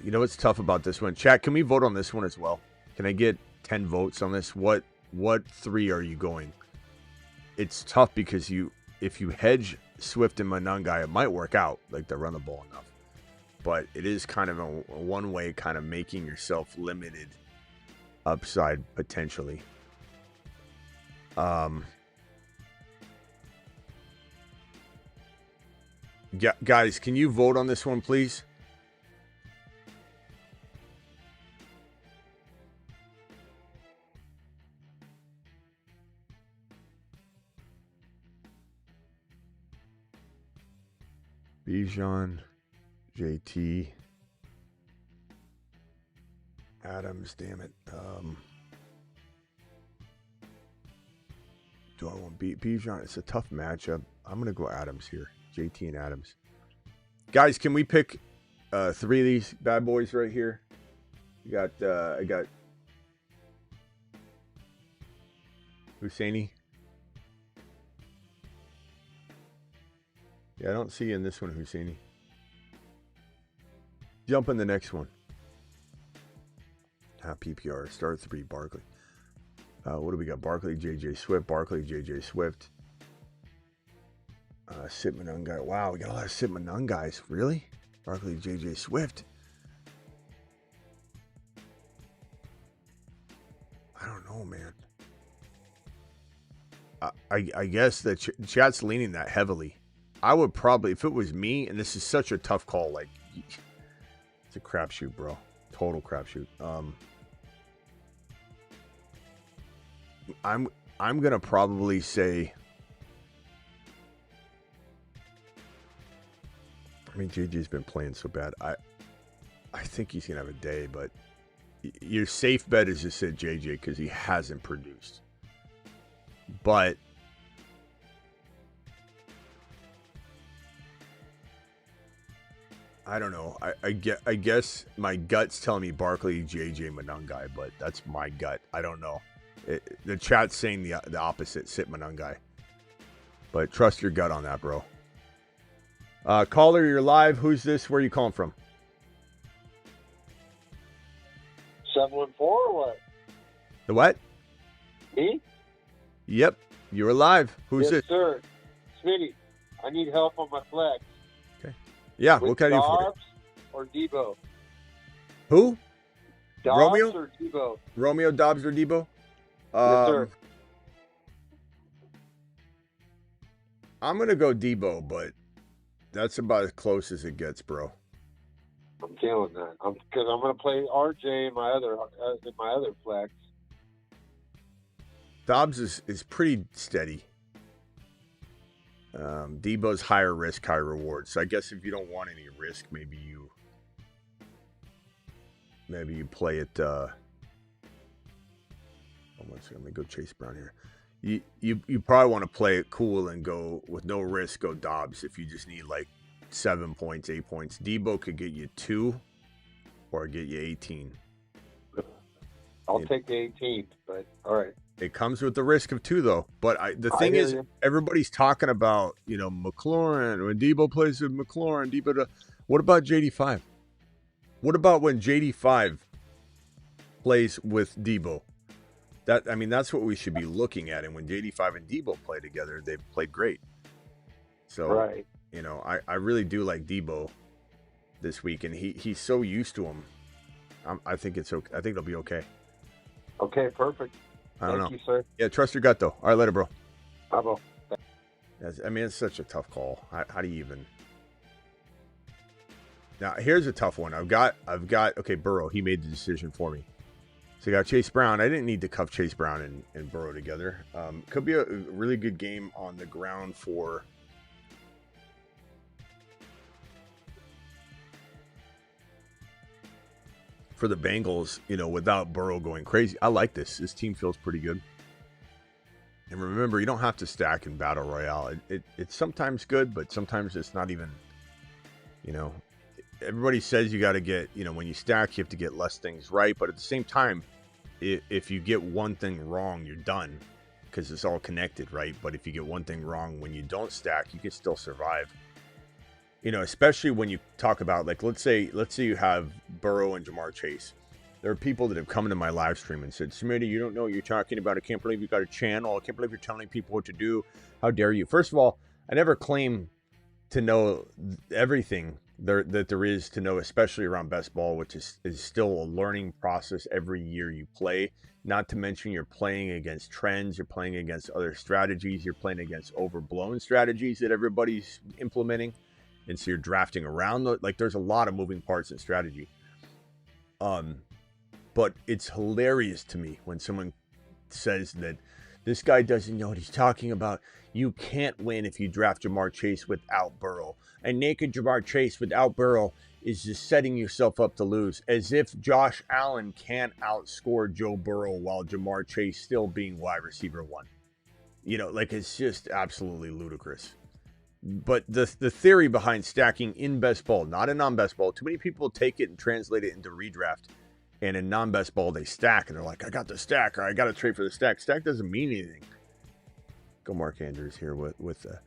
Speaker 1: you know what's tough about this one? Chat, can we vote on this one as well? Can I get 10 votes on this? What 3 are you going? It's tough because if you hedge Swift and Monangai, it might work out. Like, they run the ball enough. But it is kind of a one-way kind of making yourself limited upside potentially. Guys, can you vote on this one, please? Bijan, JT, Adams, damn it. Do I want Bijan? It's a tough matchup. I'm going to go Adams here. JT and Adams. Guys, can we pick 3 of these bad boys right here? I got Husseini. Yeah, I don't see in this one Husseini. Jump in the next one. PPR. Start 3, Barkley. What do we got? Barkley, JJ Swift. Barkley, JJ Swift. Sit Monangai. Wow, we got a lot of Sit Monangais. Really? Barkley, JJ Swift. I don't know, man. I guess the chat's leaning that heavily. I would probably, if it was me, and this is such a tough call, like, it's a crapshoot, bro. Total crapshoot. I'm gonna probably say, I mean, JJ's been playing so bad. I think he's gonna have a day, but your safe bet is to sit JJ because he hasn't produced. But I don't know. I guess my gut's telling me Barkley, JJ, Monangai, but that's my gut. I don't know. The chat's saying the opposite, sit Monangai. But trust your gut on that, bro. Caller, you're live. Who's this? Where are you calling from?
Speaker 6: 714 or what?
Speaker 1: The what?
Speaker 6: Me?
Speaker 1: Yep. You're live. Who's this?
Speaker 6: Yes, sir. Smitty, I need help on my flex.
Speaker 1: Okay. Yeah,
Speaker 6: With
Speaker 1: what can I do for you?
Speaker 6: Dobbs or Debo?
Speaker 1: Who?
Speaker 6: Dobbs
Speaker 1: Romeo?
Speaker 6: or Debo?
Speaker 1: Romeo, Dobbs, or Debo?
Speaker 6: Yes, sir.
Speaker 1: I'm going to go Debo, but that's about as close as it gets, bro.
Speaker 6: I'm feeling that. Because I'm going to play RJ in my other flex.
Speaker 1: Dobbs is pretty steady. Debo's higher risk, higher reward. So I guess if you don't want any risk, maybe you play it. Let me go Chase Brown here. You probably want to play it cool and go with no risk. Go Dobbs if you just need like 7 points, 8 points. Debo could get you 2 or get you 18.
Speaker 6: I'll take the 18, but all right.
Speaker 1: It comes with the risk of 2, though. But the thing is, everybody's talking about, McLaurin. When Debo plays with McLaurin, what about JD5? What about when JD5 plays with Debo? That's what we should be looking at. And when JD5 and Debo play together, they've played great. So,
Speaker 6: right.
Speaker 1: I really do like Debo this week, and he's so used to him. I think it's okay. I think it'll be okay.
Speaker 6: Okay, perfect.
Speaker 1: I don't
Speaker 6: Thank
Speaker 1: know.
Speaker 6: you, sir.
Speaker 1: Yeah, trust your gut though. All right, later, bro.
Speaker 6: Bravo.
Speaker 1: I mean, it's such a tough call. How do you even? Now, here's a tough one. I've got. Okay, Burrow. He made the decision for me. So you got Chase Brown. I didn't need to cuff Chase Brown and Burrow together. Could be a really good game on the ground for the Bengals, without Burrow going crazy. I like this. This team feels pretty good. And remember, you don't have to stack in Battle Royale. It's sometimes good, but sometimes it's not even, everybody says you got to get, when you stack, you have to get less things right. But at the same time, if you get one thing wrong, you're done because it's all connected, right? But if you get one thing wrong when you don't stack, you can still survive. Especially when you talk about, like, let's say you have Burrow and Jamar Chase. There are people that have come into my live stream and said, Smitty, you don't know what you're talking about. I can't believe you got a channel. I can't believe you're telling people what to do. How dare you? First of all, I never claim to know everything that there is to know, especially around best ball, which is still a learning process every year you play. Not to mention you're playing against trends, you're playing against other strategies, you're playing against overblown strategies that everybody's implementing. And so you're drafting around, there's a lot of moving parts in strategy. But it's hilarious to me when someone says that this guy doesn't know what he's talking about. You can't win if you draft Jamar Chase without Burrow. A naked Jamar Chase without Burrow is just setting yourself up to lose. As if Josh Allen can't outscore Joe Burrow while Jamar Chase still being wide receiver one. It's just absolutely ludicrous. But the theory behind stacking in best ball, not in non-best ball, too many people take it and translate it into redraft. And in non-best ball, they stack, and they're like, I got the stack, or I got to trade for the stack. Stack doesn't mean anything. Go Mark Andrews here with the...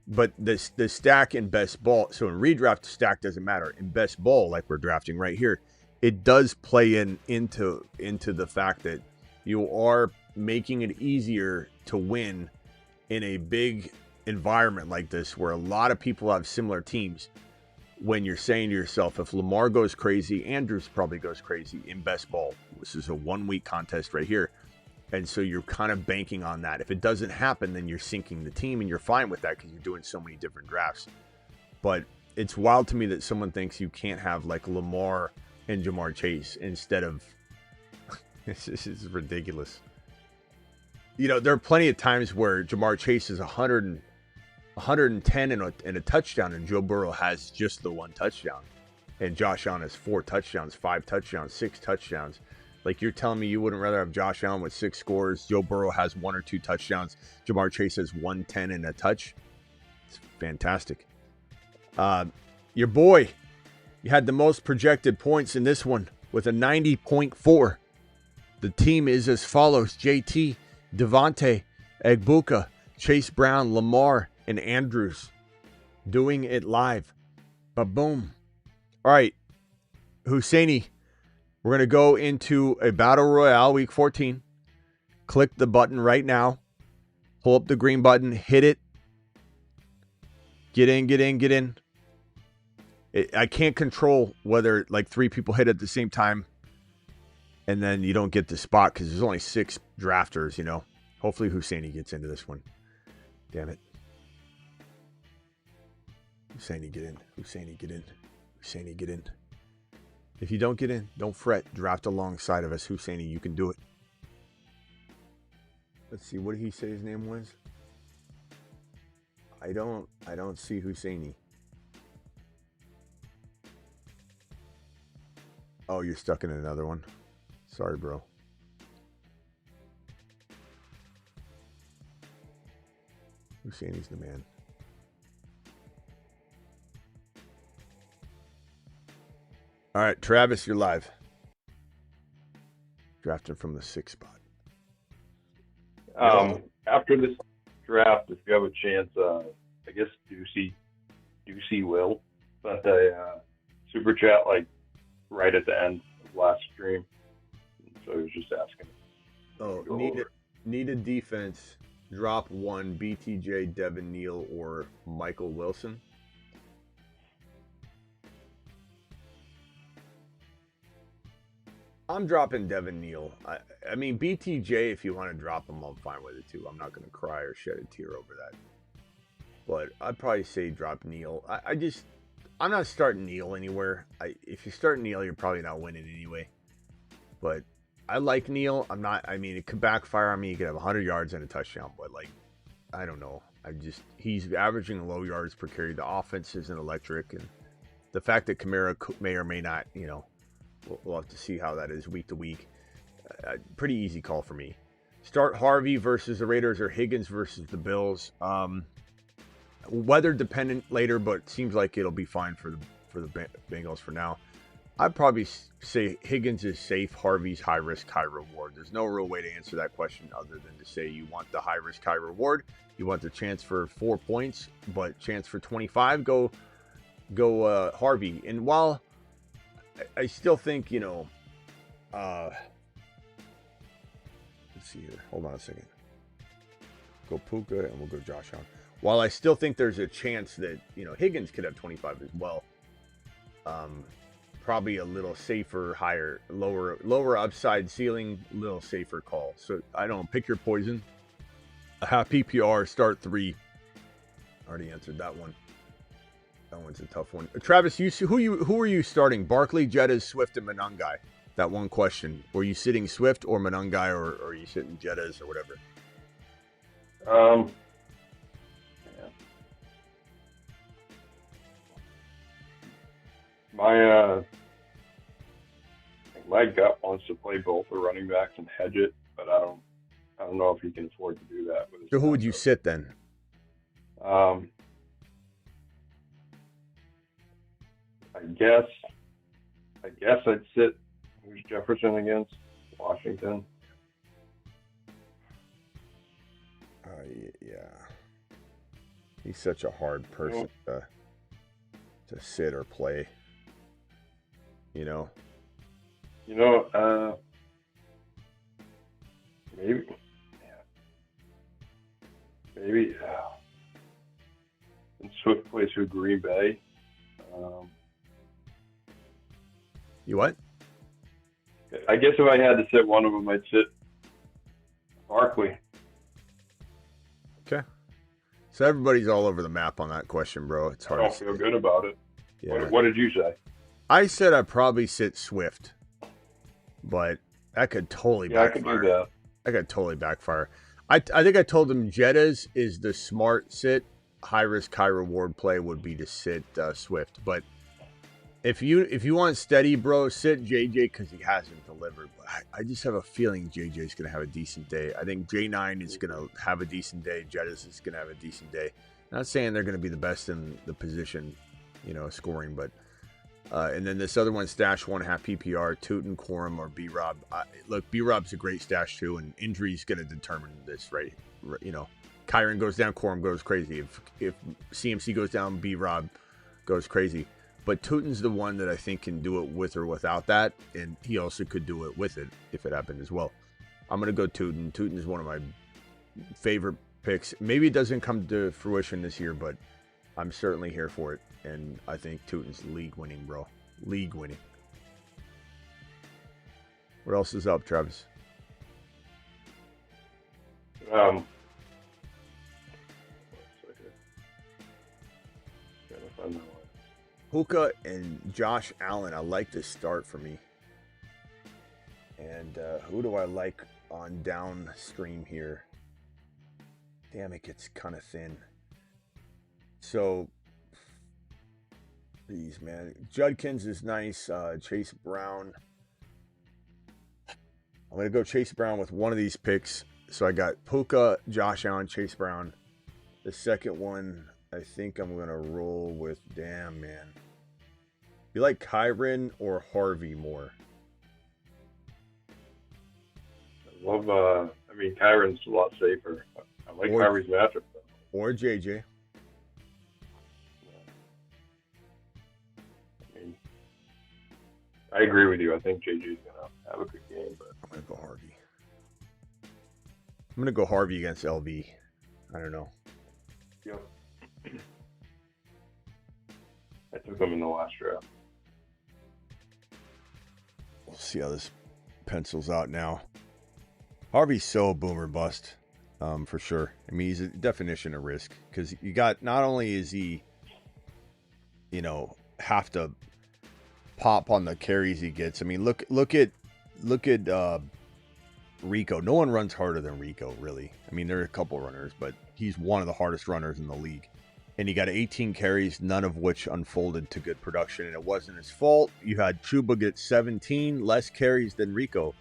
Speaker 1: But the stack in best ball, so in redraft, stack doesn't matter. In best ball, like we're drafting right here, it does play into the fact that you are making it easier to win in a big environment like this where a lot of people have similar teams. When you're saying to yourself, if Lamar goes crazy, Andrews probably goes crazy in best ball. This is a 1 week contest right here. And so you're kind of banking on that. If it doesn't happen, then you're sinking the team, and you're fine with that because you're doing so many different drafts. But it's wild to me that someone thinks you can't have like Lamar and Jamar Chase instead of this is ridiculous. There are plenty of times where Jamar Chase is 110 and a touchdown, and Joe Burrow has just the one touchdown, and Josh Allen has 4 touchdowns, 5 touchdowns, 6 touchdowns. Like, you're telling me you wouldn't rather have Josh Allen with 6 scores, Joe Burrow has 1 or 2 touchdowns, Jamar Chase has 110 and a touch? It's fantastic. Your boy, you had the most projected points in this one with a 90.4. The team is as follows: JT, Devontae, Egbuka, Chase Brown, Lamar, and Andrews. Doing it live. Ba-boom. All right, Husseini, we're going to go into a Battle Royale Week 14. Click the button right now. Pull up the green button. Hit it. Get in, get in, get in. I can't control whether like 3 people hit at the same time and then you don't get the spot because there's only 6 drafters, Hopefully Husseini gets into this one. Damn it. Husseini, get in. Husseini, get in. Husseini, get in. If you don't get in, don't fret. Draft alongside of us. Husseini, you can do it. Let's see. What did he say his name was? I don't see Husseini. Oh, you're stuck in another one. Sorry, bro. Husseini's the man. All right, Travis, you're live. Drafting from the 6th spot.
Speaker 7: After this draft, if you have a chance, I guess do see Will sent a super chat like right at the end of last stream. So I was just asking.
Speaker 1: Oh, need a defense. Drop 1, BTJ, Devin Neal, or Michael Wilson. I'm dropping Devin Neal. I mean, BTJ, if you want to drop him, I'm fine with it too. I'm not going to cry or shed a tear over that. But I'd probably say drop Neal. I'm not starting Neal anywhere. If you start Neal, you're probably not winning anyway. But I like Neal. I mean, it could backfire on me. He could have 100 yards and a touchdown. But, like, I don't know. He's averaging low yards per carry. The offense isn't electric. And the fact that Kamara may or may not, we'll have to see how that is week to week. Pretty easy call for me. Start Harvey versus the Raiders or Higgins versus the Bills. Weather dependent later, but it seems like it'll be fine for the Bengals for now. I'd probably say Higgins is safe. Harvey's high risk, high reward. There's no real way to answer that question other than to say you want the high risk, high reward. You want the chance for 4 points, but chance for 25. Go Harvey. And while I still think, let's see here. Hold on a second. Go Puka and we'll go Josh Allen. While I still think there's a chance that, Higgins could have 25 as well. Probably a little safer, lower upside ceiling, little safer call. So I don't pick your poison. A half PPR, start 3. Already answered that one. That one's a tough one. Travis, who are you starting? Barkley, Jettas, Swift, and Monangai. That one question. Were you sitting Swift or Monangai, or are you sitting Jettas or whatever?
Speaker 7: My gut wants to play both the running backs and hedge it, but I don't know if he can afford to do that.
Speaker 1: So who would you sit then?
Speaker 7: I guess I'd sit. Who's Jefferson against? Washington.
Speaker 1: Yeah. He's such a hard person to sit or play.
Speaker 7: Maybe. And Swift plays through Green Bay.
Speaker 1: You what?
Speaker 7: I guess if I had to sit one of them, I'd sit Barkley.
Speaker 1: Okay. So everybody's all over the map on that question, bro. It's hard.
Speaker 7: I don't feel good about it.
Speaker 1: Yeah.
Speaker 7: What did you say?
Speaker 1: I said I'd probably sit Swift, but that could totally backfire.
Speaker 7: I could do that.
Speaker 1: That could totally backfire. I think I told him Jettas is the smart sit. High risk, high reward play would be to sit Swift. But if you want steady, bro, sit JJ because he hasn't delivered. But I just have a feeling JJ's going to have a decent day. I think J9 is going to have a decent day. Jettas is going to have a decent day. Not saying they're going to be the best in the position, scoring, but and then this other one, stash 1.5 PPR, Tootin, Quorum, or B-Rob. Look, B-Rob's a great stash too, and injury's going to determine this, right? Kyron goes down, Quorum goes crazy. If CMC goes down, B-Rob goes crazy. But Tootin's the one that I think can do it with or without that, and he also could do it with it if it happened as well. I'm going to go Tootin. Tootin is one of my favorite picks. Maybe it doesn't come to fruition this year, but I'm certainly here for it. And I think Tootin's league winning, bro. League winning. What else is up, Travis? Puka and Josh Allen, I like this start for me. And who do I like on downstream here? Damn, it gets kind of thin. So, geez, man. Judkins is nice. Chase Brown. I'm going to go Chase Brown with one of these picks. So I got Puka, Josh Allen, Chase Brown. The second one, I think I'm going to roll with, damn, man. You like Kyron or Harvey more?
Speaker 7: I love, Kyron's a lot safer. I like Harvey's matchup.
Speaker 1: Or JJ.
Speaker 7: I agree with you. I think JJ's going to have a good game. But
Speaker 1: I'm going to go Harvey. I'm going to go Harvey against LV. I don't know.
Speaker 7: Yep. I took him in the last draft.
Speaker 1: We'll see how this pencils out now. Harvey's so boomer bust, for sure. I mean, he's a definition of risk because you got, not only is he, have to pop on the carries he gets. I mean, look at Rico. No one runs harder than Rico, really. I mean, there are a couple runners, but he's one of the hardest runners in the league. And he got 18 carries, none of which unfolded to good production, and it wasn't his fault. You had Chuba get 17 less carries than Rico,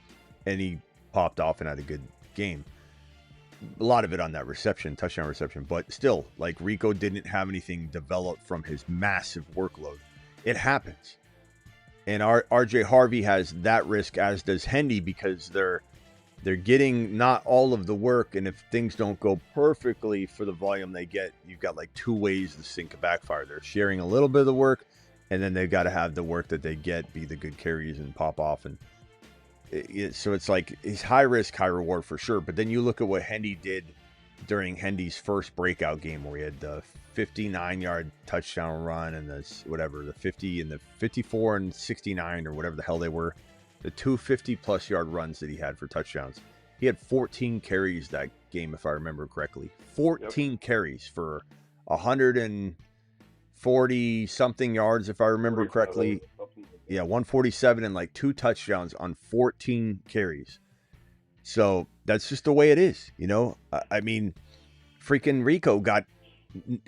Speaker 1: and he popped off and had a good game. A lot of it on that touchdown reception, but still, like, Rico didn't have anything developed from his massive workload. It happens. And RJ Harvey has that risk, as does Hendy, because they're getting not all of the work, and if things don't go perfectly for the volume they get, you've got like two ways the sink could backfire. They're sharing a little bit of the work, and then they've got to have the work that they get be the good carries and pop off. And so it's like, it's high risk, high reward for sure. But then you look at what Hendy did during Hendy's first breakout game, where he had the 59-yard touchdown run and the 50 and the 54 and 69 or whatever the hell they were. The 250-plus yard runs that he had for touchdowns. He had 14 carries that game, if I remember correctly. 14 carries for 140-something yards, if I remember correctly. Yeah, 147 and like 2 touchdowns on 14 carries. So that's just the way it is, I mean, freaking Rico got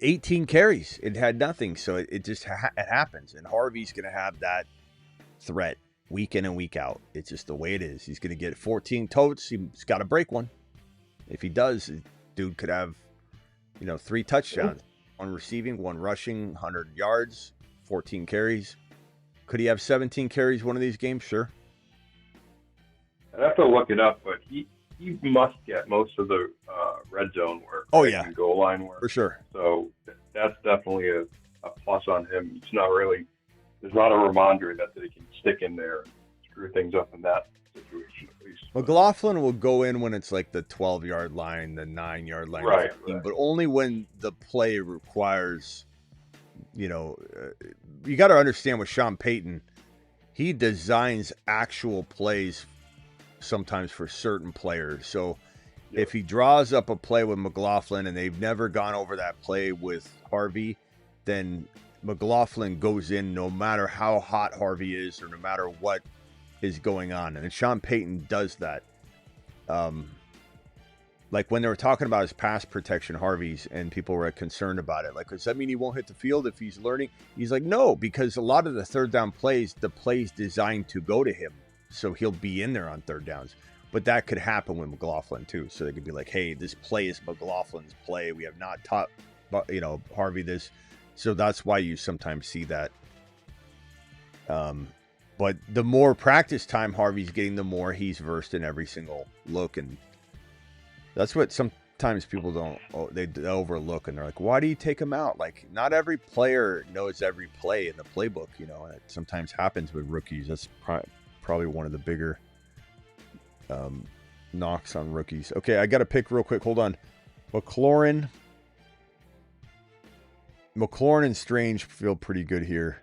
Speaker 1: 18 carries. It had nothing, so it just it happens. And Harvey's going to have that threat week in and week out. It's just the way it is. He's going to get 14 totes. He's got to break one. If he does, dude could have, 3 touchdowns. 1 receiving, 1 rushing, 100 yards, 14 carries. Could he have 17 carries one of these games? Sure.
Speaker 7: I'd have to look it up, but he must get most of the red zone work.
Speaker 1: Oh, yeah.
Speaker 7: And goal line work.
Speaker 1: For sure.
Speaker 7: So that's definitely a plus on him. It's not really, there's not a Ramondre that they can stick in there and screw things up in that situation, at least.
Speaker 1: McLaughlin will go in when it's like the 12-yard line, the 9-yard line,
Speaker 7: right.
Speaker 1: But only when the play requires, you got to understand with Sean Payton, he designs actual plays sometimes for certain players. So if he draws up a play with McLaughlin and they've never gone over that play with Harvey, then McLaughlin goes in no matter how hot Harvey is or no matter what is going on. And Sean Payton does that. Like when they were talking about his pass protection, Harvey's, and people were concerned about it. Like, does that mean he won't hit the field if he's learning? He's like, no, because a lot of the third down plays, the play's designed to go to him. So he'll be in there on third downs. But that could happen with McLaughlin too. So they could be like, hey, this play is McLaughlin's play. We have not taught, Harvey this. So that's why you sometimes see that. But the more practice time Harvey's getting, the more he's versed in every single look. And that's what sometimes people they overlook. And they're like, why do you take him out? Like, not every player knows every play in the playbook, and it sometimes happens with rookies. That's probably one of the bigger knocks on rookies. Okay, I got to pick real quick. Hold on. McLaurin and Strange feel pretty good here.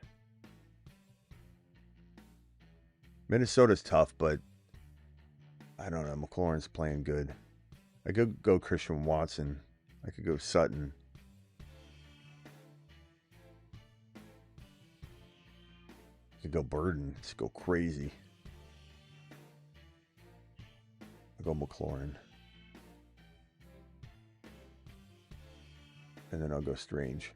Speaker 1: Minnesota's tough, but I don't know. McLaurin's playing good. I could go Christian Watson. I could go Sutton. I could go Burden. Let's go crazy. I'll go McLaurin. And then I'll go Strange.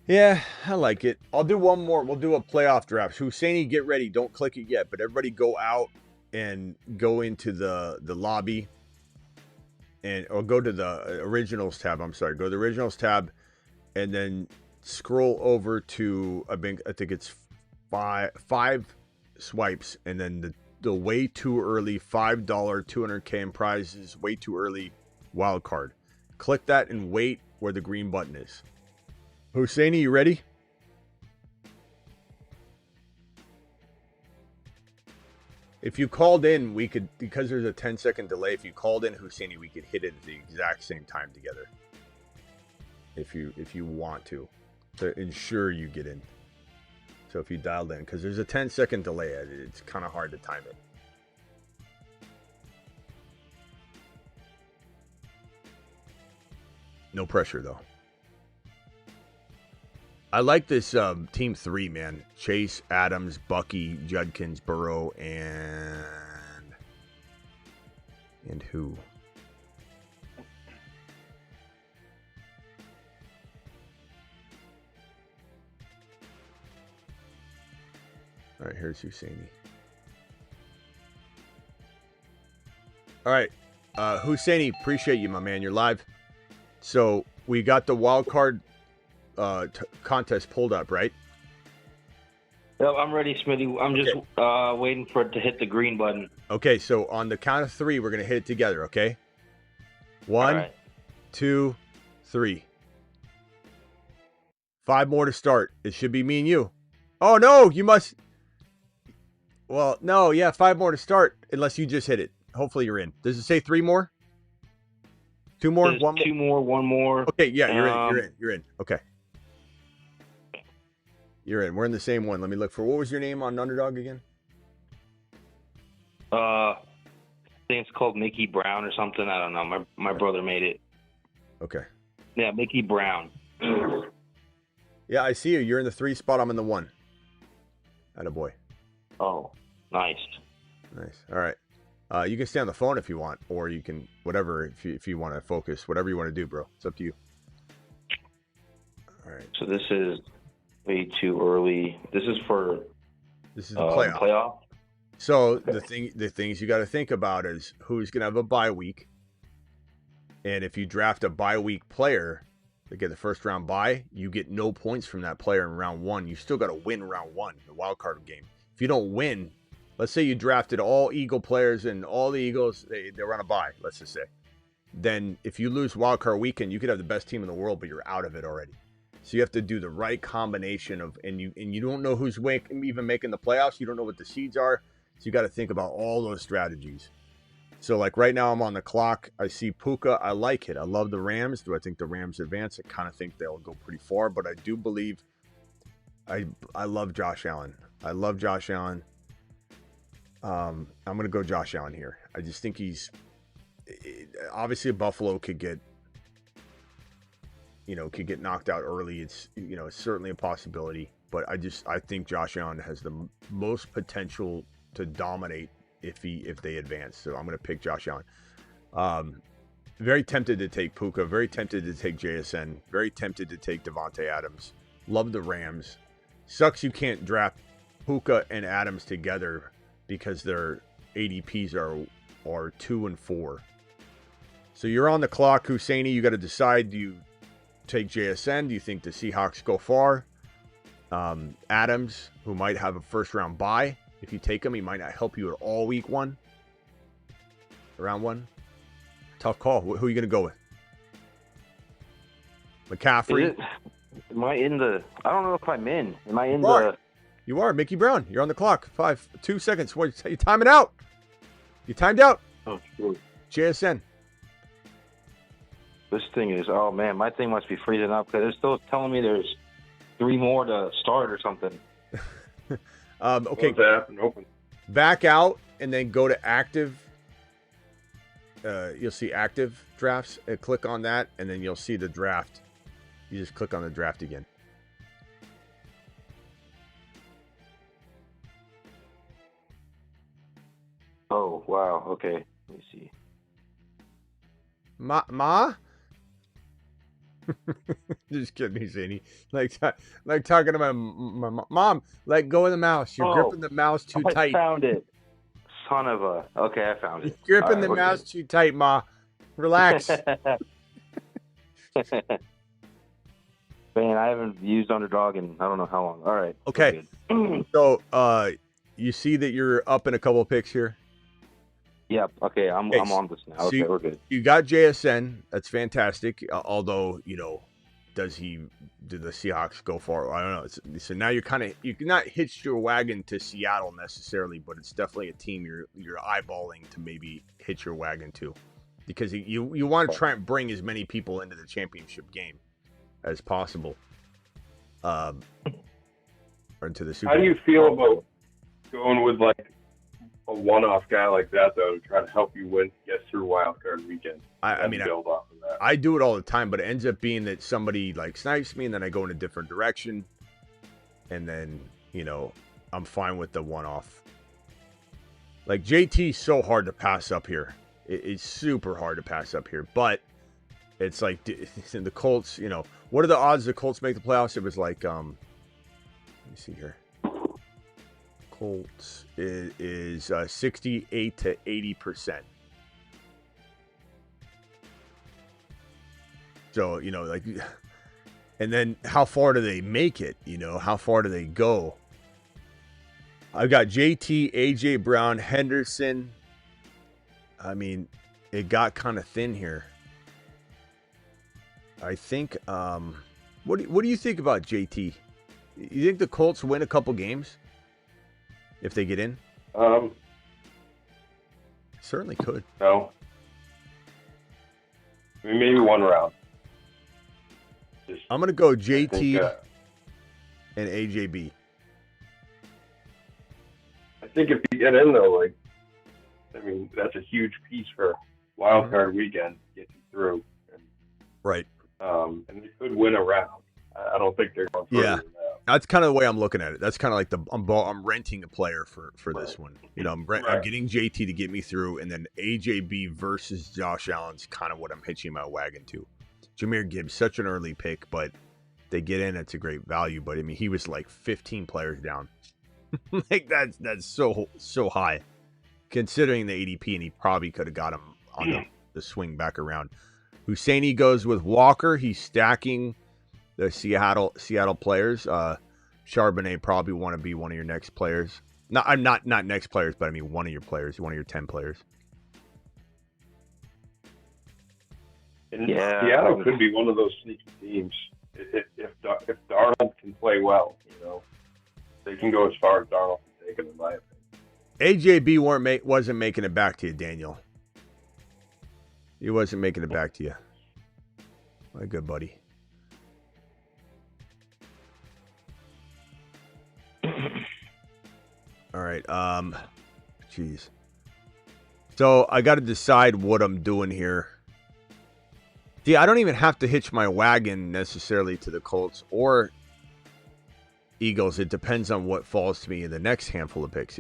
Speaker 1: Yeah, I like it. I'll do one more. We'll do a playoff draft. Husseini, get ready. Don't click it yet, but everybody go out and go into the lobby or go to the originals tab. I'm sorry. Go to the originals tab and then scroll over to, I think it's five swipes, and then the way too early $5 200K in prizes, way too early wild card. Click that and wait where the green button is. Husseini, you ready? If you called in, we could, because there's a 10-second delay, if you called in Husseini, we could hit it at the exact same time together. If you want to ensure you get in. So if you dialed in, because there's a 10-second delay, it's kind of hard to time it. No pressure, though. I like this team 3, man. Chase, Adams, Bucky, Judkins, Burrow, and who? All right, here's Husseini. All right, Husseini, appreciate you, my man. You're live. So we got the wild card contest pulled up, right?
Speaker 8: Yep, I'm ready, Smitty. I'm just waiting for it to hit the green button.
Speaker 1: Okay, so on the count of 3, we're going to hit it together, okay? 1,
Speaker 8: right.
Speaker 1: 2, 3. 5 more to start. It should be me and you. Oh, no, you must... Well, no, yeah, 5 more to start, unless you just hit it. Hopefully you're in. Does it say 3 more? 2 more?
Speaker 8: There's
Speaker 1: 1 more?
Speaker 8: 2 more, 1 more.
Speaker 1: Okay, yeah, you're in. Okay. You're in. We're in the same one. Let me look for... What was your name on Underdog again?
Speaker 8: I think it's called Mickey Brown or something. I don't know. My brother made it.
Speaker 1: Okay.
Speaker 8: Yeah, Mickey Brown.
Speaker 1: Yeah, I see you. You're in the 3 spot. I'm in the 1. Attaboy.
Speaker 8: Oh, nice.
Speaker 1: Nice. All right. You can stay on the phone if you want, or you can whatever if you want to focus, whatever you want to do, bro. It's up to you. All right.
Speaker 8: So this is way too early. This is
Speaker 1: the playoff.
Speaker 8: Playoff.
Speaker 1: So the things you got to think about is who's gonna have a bye week, and if you draft a bye week player to get the first round bye, you get no points from that player in round 1. You still got to win round 1, the wild card game. If you don't win, let's say you drafted all Eagle players and all the Eagles, they were on a bye, let's just say. Then if you lose wild card weekend, you could have the best team in the world, but you're out of it already. So you have to do the right combination of, and you don't know who's even making the playoffs. You don't know what the seeds are. So you got to think about all those strategies. So like right now I'm on the clock. I see Puka. I like it. I love the Rams. Do I think the Rams advance? I kind of think they'll go pretty far, but I do believe I love Josh Allen. I love Josh Allen. I'm going to go Josh Allen here. I just think he's obviously Buffalo could get knocked out early. It's it's certainly a possibility, but I think Josh Allen has the most potential to dominate if they advance. So I'm going to pick Josh Allen. Very tempted to take Puka, very tempted to take JSN, very tempted to take Devontae Adams. Love the Rams. Sucks you can't draft Puka and Adams together because their ADPs are 2 and 4. So you're on the clock, Husseini. You got to decide, do you take JSN? Do you think the Seahawks go far? Adams, who might have a first round bye. If you take him, he might not help you at all week 1. Round 1. Tough call. Who are you going to go with? McCaffrey?
Speaker 8: Am I in the... I don't know if I'm in. Am I in
Speaker 1: You are. Mickey Brown. You're on the clock. 2 seconds. What? You time it out. You timed out.
Speaker 8: Oh, sure.
Speaker 1: JSN.
Speaker 8: This thing is... Oh, man. My thing must be freezing up because it's still telling me there's 3 more to start or something.
Speaker 1: Okay.
Speaker 7: Open.
Speaker 1: Back out and then go to active. You'll see active drafts. Click on that and then you'll see the draft. You just click on the draft again.
Speaker 8: Oh, wow. Okay. Let me see.
Speaker 1: Ma? Just kidding, Zany. Like talking about my mom. Let go of the mouse. You're gripping the mouse too tight.
Speaker 8: I found it. Son of a. Okay, I found it.
Speaker 1: You're gripping the mouse too tight, Ma. Relax.
Speaker 8: Man, I haven't used Underdog in I don't know how long. All right.
Speaker 1: Okay. So, you see that you're up in a couple of picks here.
Speaker 8: Yep. Okay, I'm on this now. Okay, we're good.
Speaker 1: You got JSN. That's fantastic. Although, do the Seahawks go far? I don't know. So now you're not hitched your wagon to Seattle necessarily, but it's definitely a team you're eyeballing to maybe hitch your wagon to, because you want to try and bring as many people into the championship game as possible. or into the Super
Speaker 7: How do
Speaker 1: Bowl.
Speaker 7: you feel about going with like a one-off guy like that though to try to help you get through wild card weekend?
Speaker 1: I mean,
Speaker 7: build off of that.
Speaker 1: I do it all the time, but it ends up being that somebody like snipes me, and then I go in a different direction, and then I'm fine with the one-off. Like JT's so hard to pass up here. It's super hard to pass up here, but it's like in the Colts. What are the odds the Colts make the playoffs? It was like let me see here. Colts is 68 to 80%. So, like, and then how far do they make it? How far do they go? I've got JT, AJ Brown, Henderson. I mean, it got kind of thin here. I think, what do you think about JT? You think the Colts win a couple games if they get in? Certainly could.
Speaker 7: No. I mean, maybe one round.
Speaker 1: I'm going to go JT and AJB.
Speaker 7: I think if you get in, though, that's a huge piece for wild card weekend to get you through. And,
Speaker 1: right.
Speaker 7: And they could win a round. I don't think they're going further than that.
Speaker 1: That's kind of the way I'm looking at it. That's kind of like I'm renting a player for this one. I'm getting JT to get me through, and then AJB versus Josh Allen's kind of what I'm hitching my wagon to. Jahmyr Gibbs, such an early pick, but they get in, it's a great value. But I mean, he was like 15 players down. Like that's so high, considering the ADP, and he probably could have got him on the swing back around. Husseini goes with Walker. He's stacking the Seattle players. Charbonnet probably want to be one of your next players. I'm not next players, but I mean one of your players, one of your 10 players.
Speaker 7: And Seattle could be one of those sneaky teams if Darnold can play well. They can go as far as Darnold can take it, in my opinion.
Speaker 1: AJB wasn't making it back to you, Daniel. He wasn't making it back to you. My good buddy. All right. Jeez. So I got to decide what I'm doing here. See, I don't even have to hitch my wagon necessarily to the Colts or Eagles. It depends on what falls to me in the next handful of picks,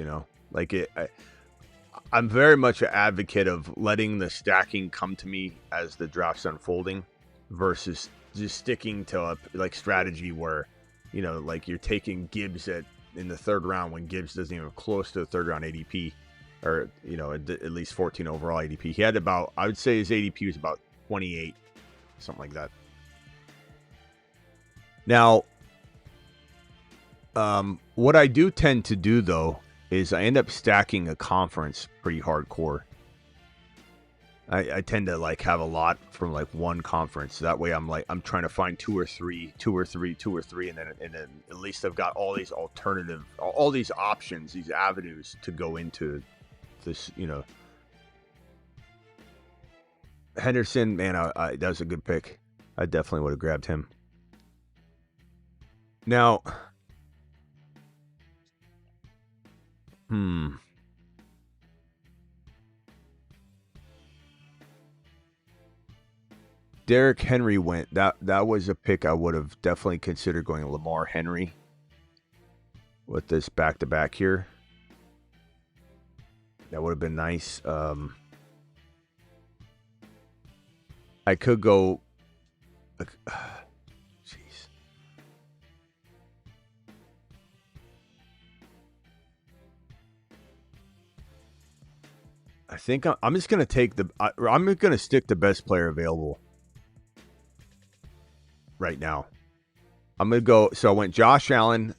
Speaker 1: I'm very much an advocate of letting the stacking come to me as the draft's unfolding versus just sticking to a strategy where, you're taking Gibbs in the third round when Gibbs doesn't even close to the third round ADP or, at least 14 overall ADP. He had I would say his ADP was about 28, something like that. Now, what I do tend to do, though, is I end up stacking a conference pretty hardcore. I tend to have a lot from one conference. That way I'm trying to find two or three, and then at least I've got all these all these options, these avenues to go into this, Henderson, man, that was a good pick. I definitely would have grabbed him. Now, Derrick Henry went. That was a pick I would have definitely considered going Lamar Henry with this back-to-back here. That would have been nice. I could go... Jeez. I think I'm just going to take I'm going to stick the best player available right now. I'm going to go. So I went Josh Allen,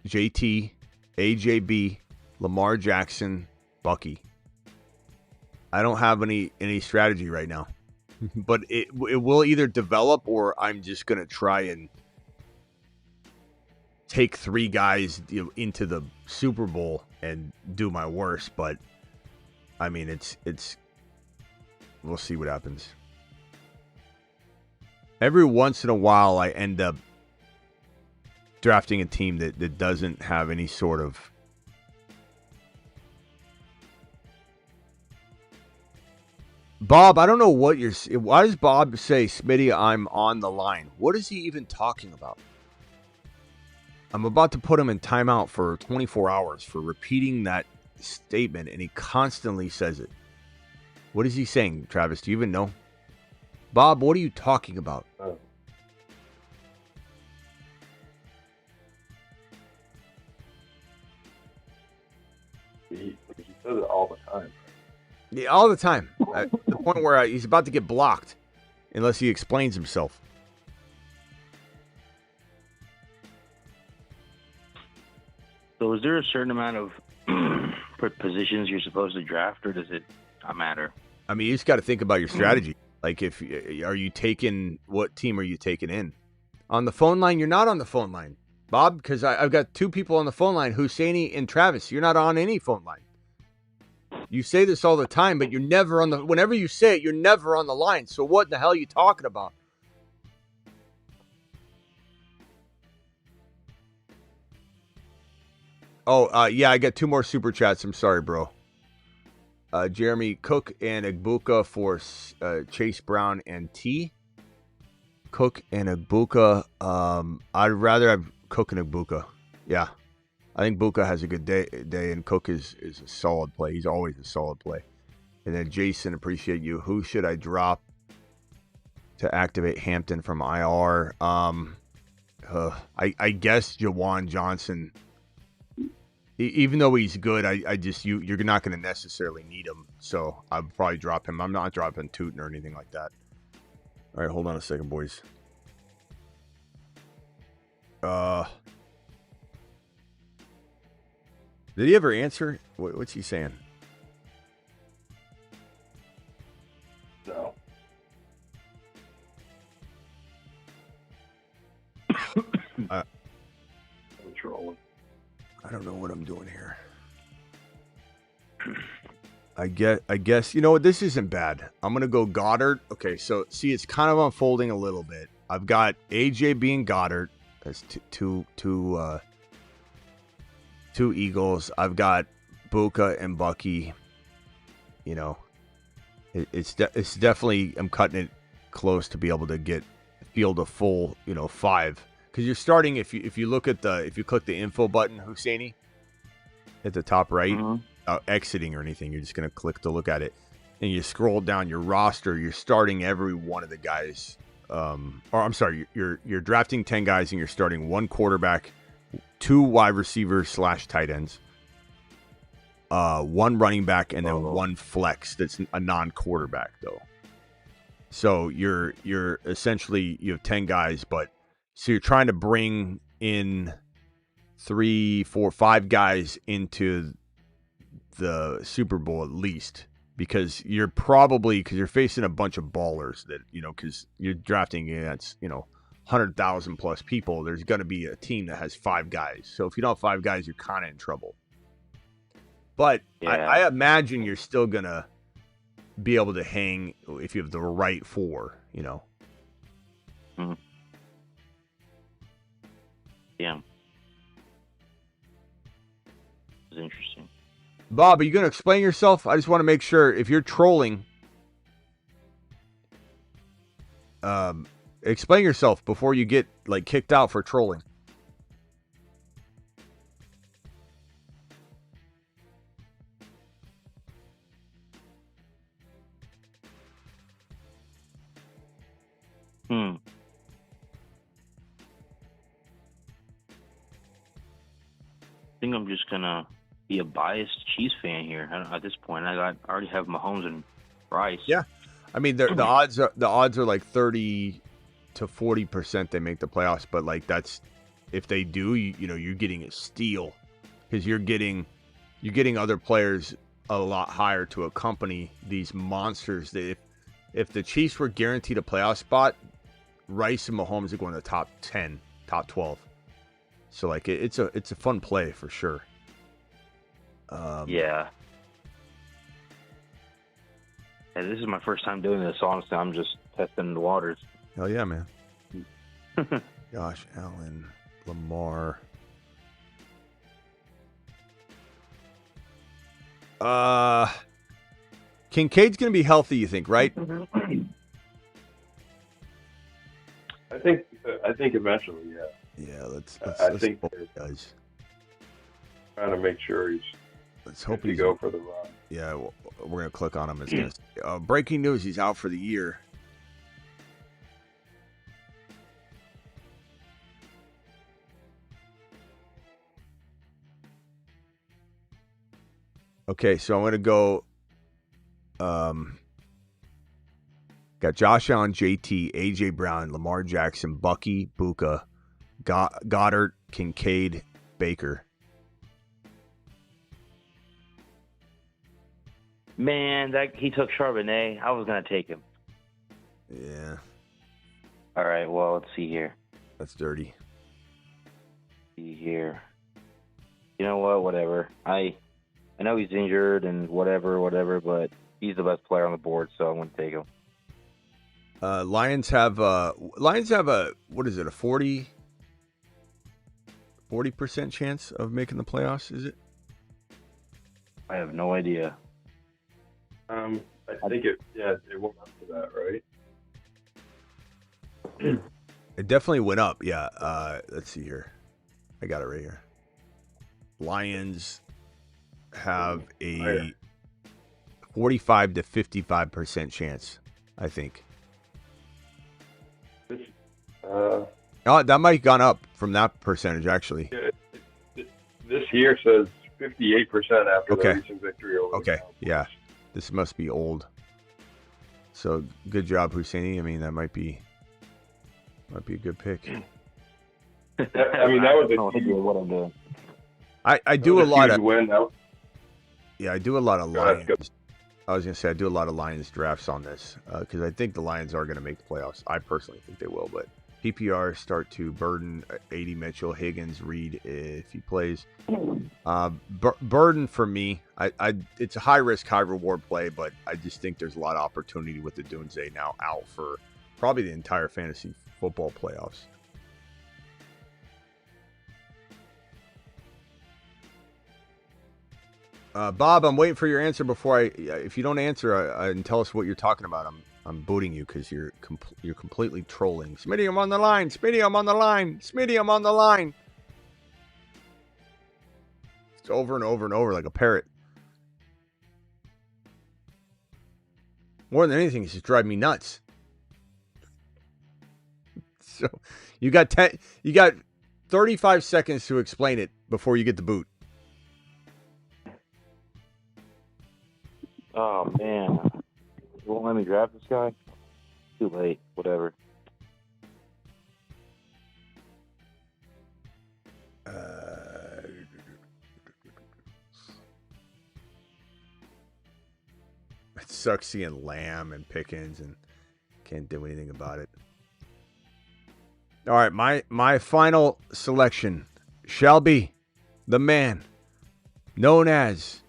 Speaker 1: JT, AJB, Lamar Jackson, Bucky. I don't have any strategy right now, but it will either develop or I'm just going to try and take three guys into the Super Bowl and do my worst. But I mean, it's we'll see what happens. Every once in a while, I end up drafting a team that doesn't have any sort of Bob, I don't know what you're. Why does Bob say, Smitty, I'm on the line? What is he even talking about? I'm about to put him in timeout for 24 hours for repeating that statement, and he constantly says it. What is he saying, Travis? Do you even know? Bob, what are you talking about?
Speaker 7: He says it all the time.
Speaker 1: Yeah, all the time. At the point where he's about to get blocked unless he explains himself.
Speaker 8: So is there a certain amount of positions you're supposed to draft, or does it not matter?
Speaker 1: I mean, you just got to think about your strategy. Like, what team are you taking in? On the phone line, you're not on the phone line, Bob, because I've got two people on the phone line, Husseini and Travis. You're not on any phone line. You say this all the time, but you're never on whenever you say it, you're never on the line. So what the hell are you talking about? Oh, yeah, I got two more super chats. I'm sorry, bro. Jeremy, Cook and Igbuka for Chase Brown and T. Cook and Igbuka. I'd rather have Cook and Igbuka. Yeah. I think Buka has a good day, and Cook is a solid play. He's always a solid play. And then Jason, appreciate you. Who should I drop to activate Hampton from IR? I guess Jawan Johnson. Even though he's good, you're not going to necessarily need him. So I'd probably drop him. I'm not dropping Tootin or anything like that. All right, hold on a second, boys. Did he ever answer? What's he saying?
Speaker 7: No. I'm trolling.
Speaker 1: I don't know what I'm doing here. I guess, you know what? This isn't bad. I'm going to go Goddard. Okay, so, see, it's kind of unfolding a little bit. I've got AJ being Goddard. That's two Eagles. I've got Buka and Bucky. You know, it's definitely, I'm cutting it close to be able to field a full, 5. Because you're starting, if you look at if you click the info button, Husseini, at the top right, exiting or anything, you're just going to click to look at it. And you scroll down your roster, you're starting every one of the guys. Or I'm sorry, you're drafting 10 guys and you're starting one quarterback, 2 wide receivers / tight ends, 1 running back, and then 1 flex that's a non-quarterback though. So you're essentially, you have 10 guys, but so you're trying to bring in 3, 4, 5 guys into the Super Bowl at least, because you're facing a bunch of ballers that, because you're drafting against, 100,000 plus people. There's going to be a team that has 5 guys. So if you don't have 5 guys, you're kind of in trouble. But yeah. I imagine you're still going to be able to hang if you have the right 4,
Speaker 8: Mm-hmm. Yeah. It's interesting.
Speaker 1: Bob, are you going to explain yourself? I just want to make sure if you're trolling, explain yourself before you get kicked out for trolling.
Speaker 8: I think I'm just gonna be a biased Chiefs fan here. At this point, I already have Mahomes and Rice.
Speaker 1: Yeah, I mean the odds are like 30 to 40% they make the playoffs, but that's if they do, you're getting a steal because you're getting other players a lot higher to accompany these monsters. That if the Chiefs were guaranteed a playoff spot, Rice and Mahomes are going to the top 10, top 12. So it's a fun play for sure.
Speaker 8: Yeah. Hey, this is my first time doing this. Honestly, I'm just testing the waters.
Speaker 1: Hell yeah, man. Josh Allen, Lamar. Kincaid's going to be healthy, you think, right?
Speaker 7: I think eventually, yeah.
Speaker 1: Yeah, let's
Speaker 7: think
Speaker 1: hope he does.
Speaker 7: Trying to make sure he's.
Speaker 1: Let's hope
Speaker 7: he go for the run.
Speaker 1: Yeah, we're going to click on him. It's going to breaking news, he's out for the year. Okay, so I'm going to go. Got Josh Allen, JT, AJ Brown, Lamar Jackson, Bucky, Buka, Goddard, Kincaid, Baker.
Speaker 8: Man, he took Charbonnet. I was gonna take him.
Speaker 1: Yeah.
Speaker 8: All right. Well, let's see here.
Speaker 1: That's dirty.
Speaker 8: See here. You know what? Whatever. I know he's injured and whatever, but he's the best player on the board, so I'm gonna take him.
Speaker 1: Lions have a what is it, a 40% chance of making the playoffs, is it?
Speaker 8: I have no idea.
Speaker 7: I think it went up to that, right?
Speaker 1: It definitely went up, yeah. Let's see here. I got it right here. Lions have a 45 to 55% chance, I think. That might have gone up from that percentage, actually.
Speaker 7: This here says 58% after the recent victory over.
Speaker 1: Okay, yeah. This must be old. So good job, Husseini. I mean, that might be a good pick.
Speaker 7: I mean, that was
Speaker 8: a huge what I'm doing.
Speaker 1: I do a lot of
Speaker 7: win.
Speaker 1: Yeah, I do a lot of Lions. I was going to say I do a lot of Lions drafts on this because I think the Lions are going to make the playoffs. I personally think they will, but PPR start to Burden, 80 Mitchell, Higgins, Reed if he plays. Burden for me, it's a high risk, high reward play, but I just think there's a lot of opportunity with the Dunze now out for probably the entire fantasy football playoffs. Bob, I'm waiting for your answer before if you don't answer and tell us what you're talking about, I'm booting you because you're completely trolling. Smitty, I'm on the line. Smitty, I'm on the line. Smitty, I'm on the line. It's over and over and over like a parrot. More than anything, it's just driving me nuts. So you got 35 seconds to explain it before you get the boot.
Speaker 8: Oh, man. You won't let me draft this guy? Too late. Whatever.
Speaker 1: It sucks seeing Lamb and Pickens and can't do anything about it. All right, my final selection shall be the man known as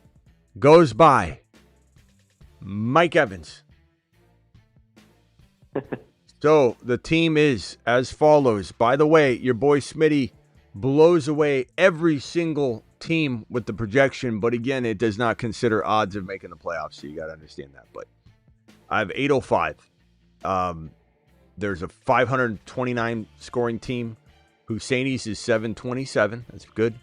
Speaker 1: goes by Mike Evans. So the team is as follows. By the way, your boy Smitty blows away every single team with the projection, but again, it does not consider odds of making the playoffs, so you got to understand that. But I have 805. There's a 529 scoring team. Husseini's is 727. That's good.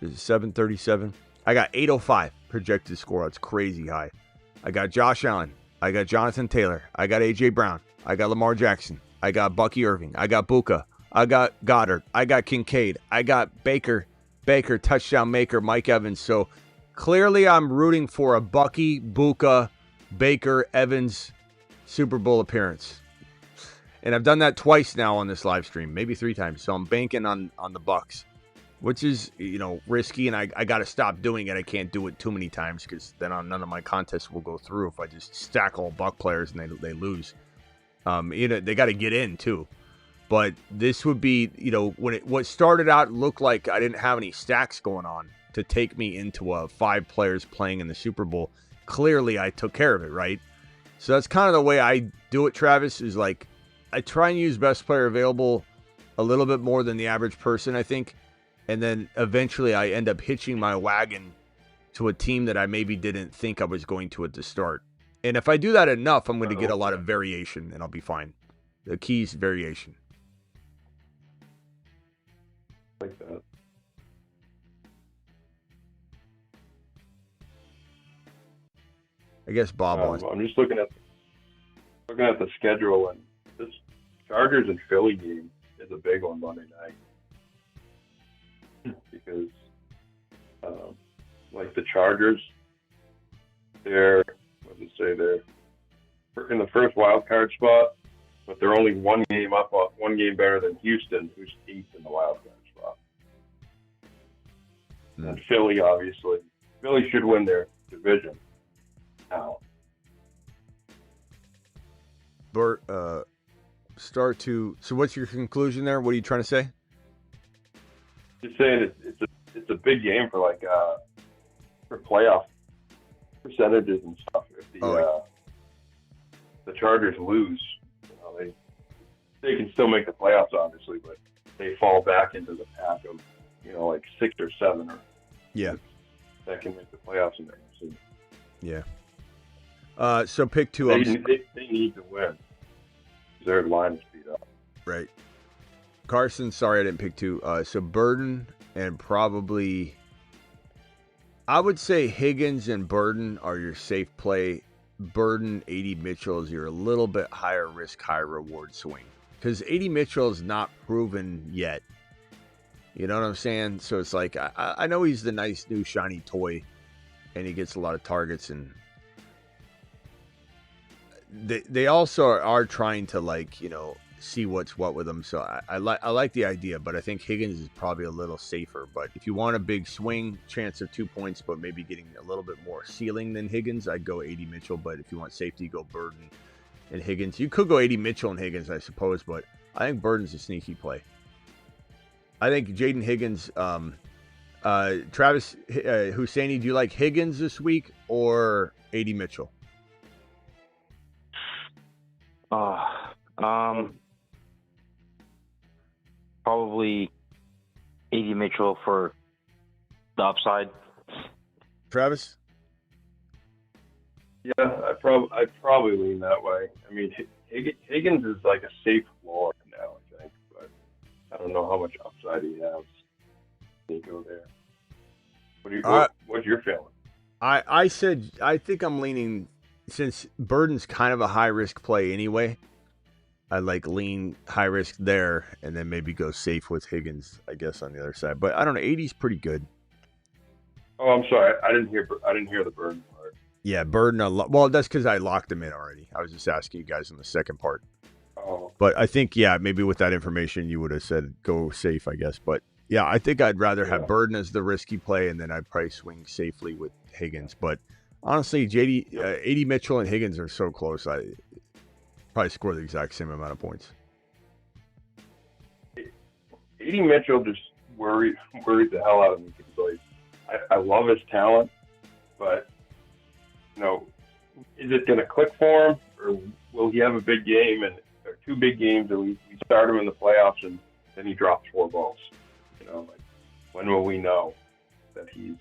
Speaker 1: There's a 737. I got 805 projected score. That's crazy high. I got Josh Allen. I got Jonathan Taylor. I got A.J. Brown. I got Lamar Jackson. I got Bucky Irving. I got Buka. I got Goddard. I got Kincaid. I got Baker, touchdown maker, Mike Evans. So clearly I'm rooting for a Bucky, Buka, Baker, Evans Super Bowl appearance. And I've done that twice now on this live stream, maybe 3 times. So I'm banking on the Bucks, which is, risky, and I got to stop doing it. I can't do it too many times because then none of my contests will go through if I just stack all Buck players and they lose. They got to get in too. But this would be, what started out looked like I didn't have any stacks going on to take me into 5 players playing in the Super Bowl. Clearly, I took care of it, right? So that's kind of the way I do it, Travis, is like I try and use best player available a little bit more than the average person, I think. And then eventually I end up hitching my wagon to a team that I maybe didn't think I was going to at the start. And if I do that enough, I'm going to get a lot of variation and I'll be fine. The key is variation.
Speaker 7: Like that.
Speaker 1: I guess Bob wants.
Speaker 7: I'm just looking at the schedule, and this Chargers and Philly game is a big one Monday night because, like the Chargers, they're what does it say there? They're in the first wild card spot, but they're only one game better than Houston, who's 8th in the wild card spot. And Philly, obviously, should win their division. Now,
Speaker 1: Bert, so what's your conclusion there? What are you trying to say?
Speaker 7: just saying it's a big game for for playoff percentages and stuff. If the Chargers lose, they can still make the playoffs, obviously, but they fall back into the pack of 6 or 7 or that can make the playoffs in there. So,
Speaker 1: yeah. So pick two.
Speaker 7: They need to win. Their line is beat up.
Speaker 1: Right. Carson, sorry I didn't pick two. So Burden and probably, I would say Higgins and Burden are your safe play. Burden, A.D. Mitchell is your a little bit higher risk, high reward swing. Because A.D. Mitchell is not proven yet. You know what I'm saying? So it's like, I know he's the nice new shiny toy and he gets a lot of targets, and they also are trying to see what's what with him. So I like the idea, but I think Higgins is probably a little safer. But if you want a big swing, chance of 2 points, but maybe getting a little bit more ceiling than Higgins, I'd go A.D. Mitchell. But if you want safety, go Burden and Higgins. You could go A.D. Mitchell and Higgins, I suppose, but I think Burden's a sneaky play. I think Jaden Higgins, Travis Husseini, do you like Higgins this week or A.D. Mitchell?
Speaker 8: Probably A.D. Mitchell for the upside.
Speaker 1: Travis?
Speaker 7: Yeah, I'd probably lean that way. I mean, Higgins is like a safe floor now, I think, but I don't know how much upside he has. Can you go there? What's your feeling?
Speaker 1: I said I think I'm leaning, since Burden's kind of a high risk play anyway. I lean high risk there, and then maybe go safe with Higgins, I guess, on the other side. But I don't know. 80's pretty good.
Speaker 7: Oh, I'm sorry. I didn't hear the Burden part.
Speaker 1: Yeah, Burden. Well, that's because I locked him in already. I was just asking you guys in the second part.
Speaker 7: Oh.
Speaker 1: But I think, maybe with that information, you would have said go safe, I guess. But yeah, I think I'd rather have Burden as the risky play, and then I'd probably swing safely with Higgins. But honestly, A.D. Mitchell and Higgins are so close. I probably score the exact same amount of points.
Speaker 7: A.D. Mitchell just worried the hell out of me because I love his talent, but is it going to click for him, or will he have a big game or 2 big games, and we start him in the playoffs and then he drops 4 balls? When will we know that I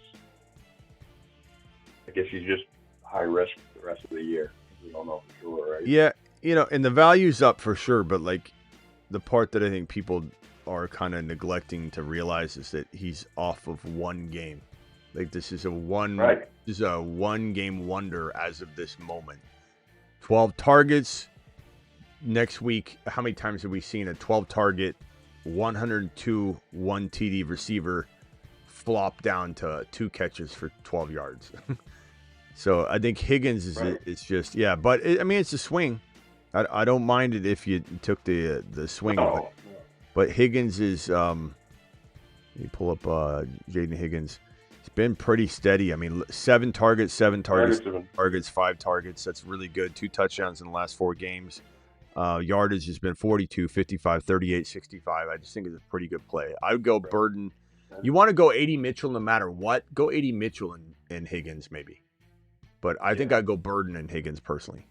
Speaker 7: guess he's just high risk the rest of the year? We don't know for sure, right?
Speaker 1: Yeah. And the value's up for sure, but the part that I think people are kind of neglecting to realize is that he's off of 1 game. This is a one game wonder as of this moment. 12 targets next week. How many times have we seen a 12 target, 102 1 TD receiver flop down to 2 catches for 12 yards? So I think Higgins is just, but it's a swing. I don't mind it if you took the swing, but Higgins is. Let me pull up Jaden Higgins. He's been pretty steady. 7 targets, 5 targets. That's really good. 2 touchdowns in the last 4 games. Yardage has been 42, 55, 38, 65. I just think it's a pretty good play. I would go Burden. You want to go A.D. Mitchell no matter what? Go A.D. Mitchell and Higgins maybe. But I think I'd go Burden and Higgins personally.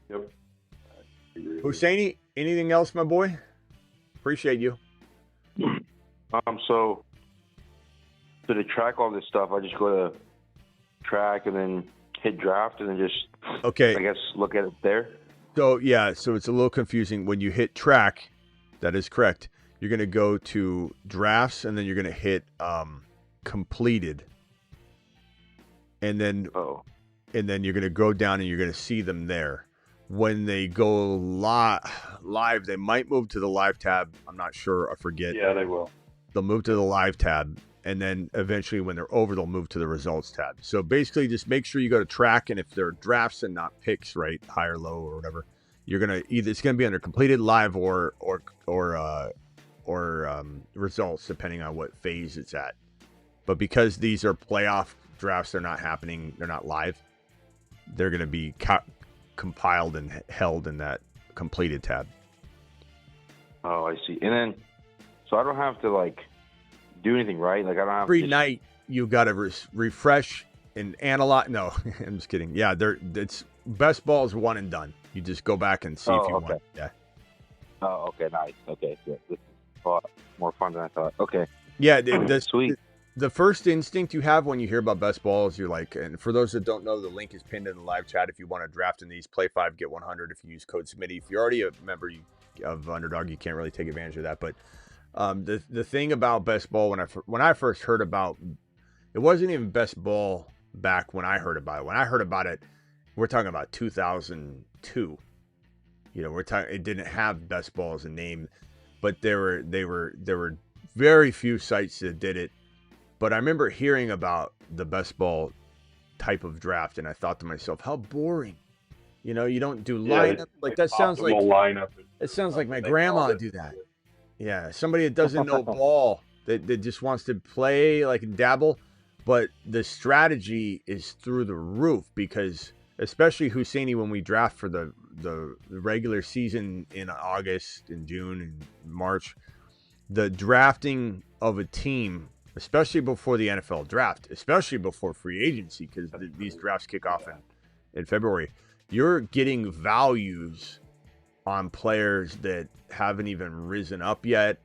Speaker 7: Yep.
Speaker 1: Husseini, anything else, my boy? Appreciate you.
Speaker 8: So to track all this stuff, I just go to track and then hit draft and then just,
Speaker 1: Okay.
Speaker 8: I guess, look at it there.
Speaker 1: So, yeah, so it's a little confusing. When you hit track, that is correct. You're going to go to drafts, and then you're going to hit completed. And then you're going to go down, and you're going to see them there. When they go live, they might move to the live tab. I'm not sure. I forget.
Speaker 7: Yeah, they will.
Speaker 1: They'll move to the live tab, and then eventually when they're over, they'll move to the results tab. So basically just make sure you go to track, and if they're drafts and not picks, right, high or low or whatever, you're going to either, it's going to be under completed, live, or results, depending on what phase it's at. But because these are playoff drafts, they're not happening, they're not live, they're going to be compiled and held in that completed tab.
Speaker 8: Oh, I see. And then, so I don't have to, like, do anything, right? Like, I don't have
Speaker 1: every night you got to refresh and analyze. No, I'm just kidding. Yeah, it's best ball is one and done. You just go back and see if you want. Yeah.
Speaker 8: Oh, okay, nice. Okay, good. This is a lot more fun than I thought. Okay.
Speaker 1: Yeah,
Speaker 8: sweet.
Speaker 1: The first instinct you have when you hear about best ball is you're like, and for those that don't know, the link is pinned in the live chat. If you want to draft in these, play 5, get 100. If you use code Smitty, if you're already a member of Underdog, you can't really take advantage of that. But the thing about best ball, when I first heard about, it wasn't even best ball back when I heard about it. When I heard about it, we're talking about 2002. You know, it didn't have best ball as a name, but there were very few sites that did it. But I remember hearing about the best ball type of draft, and I thought to myself, how boring. You know, you don't do lineup. Like that sounds like
Speaker 7: lineup.
Speaker 1: It sounds like my grandma would do that. Yeah, somebody that doesn't know ball, that just wants to play, like, and dabble. But the strategy is through the roof, because especially Husseini, when we draft for the regular season in August, in June, and March, the drafting of a team, especially before the NFL draft, especially before free agency, because these drafts kick off in February, you're getting values on players that haven't even risen up yet.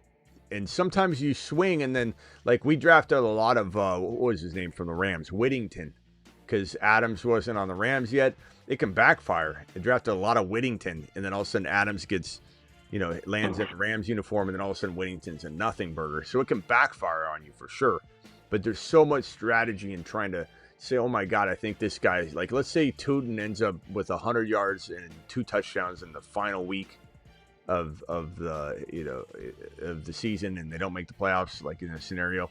Speaker 1: And sometimes you swing, and then, like, we drafted a lot of, what was his name from the Rams? Whittington, because Adams wasn't on the Rams yet. It can backfire. They drafted a lot of Whittington, and then all of a sudden Adams gets, you know, lands in a Rams uniform, and then all of a sudden Whittington's a nothing burger. So it can backfire on you for sure. But there's so much strategy in trying to say, oh my God, I think this guy, like, let's say Tootin ends up with 100 yards and 2 touchdowns in the final week of the, you know, of the season, and they don't make the playoffs, like in a scenario.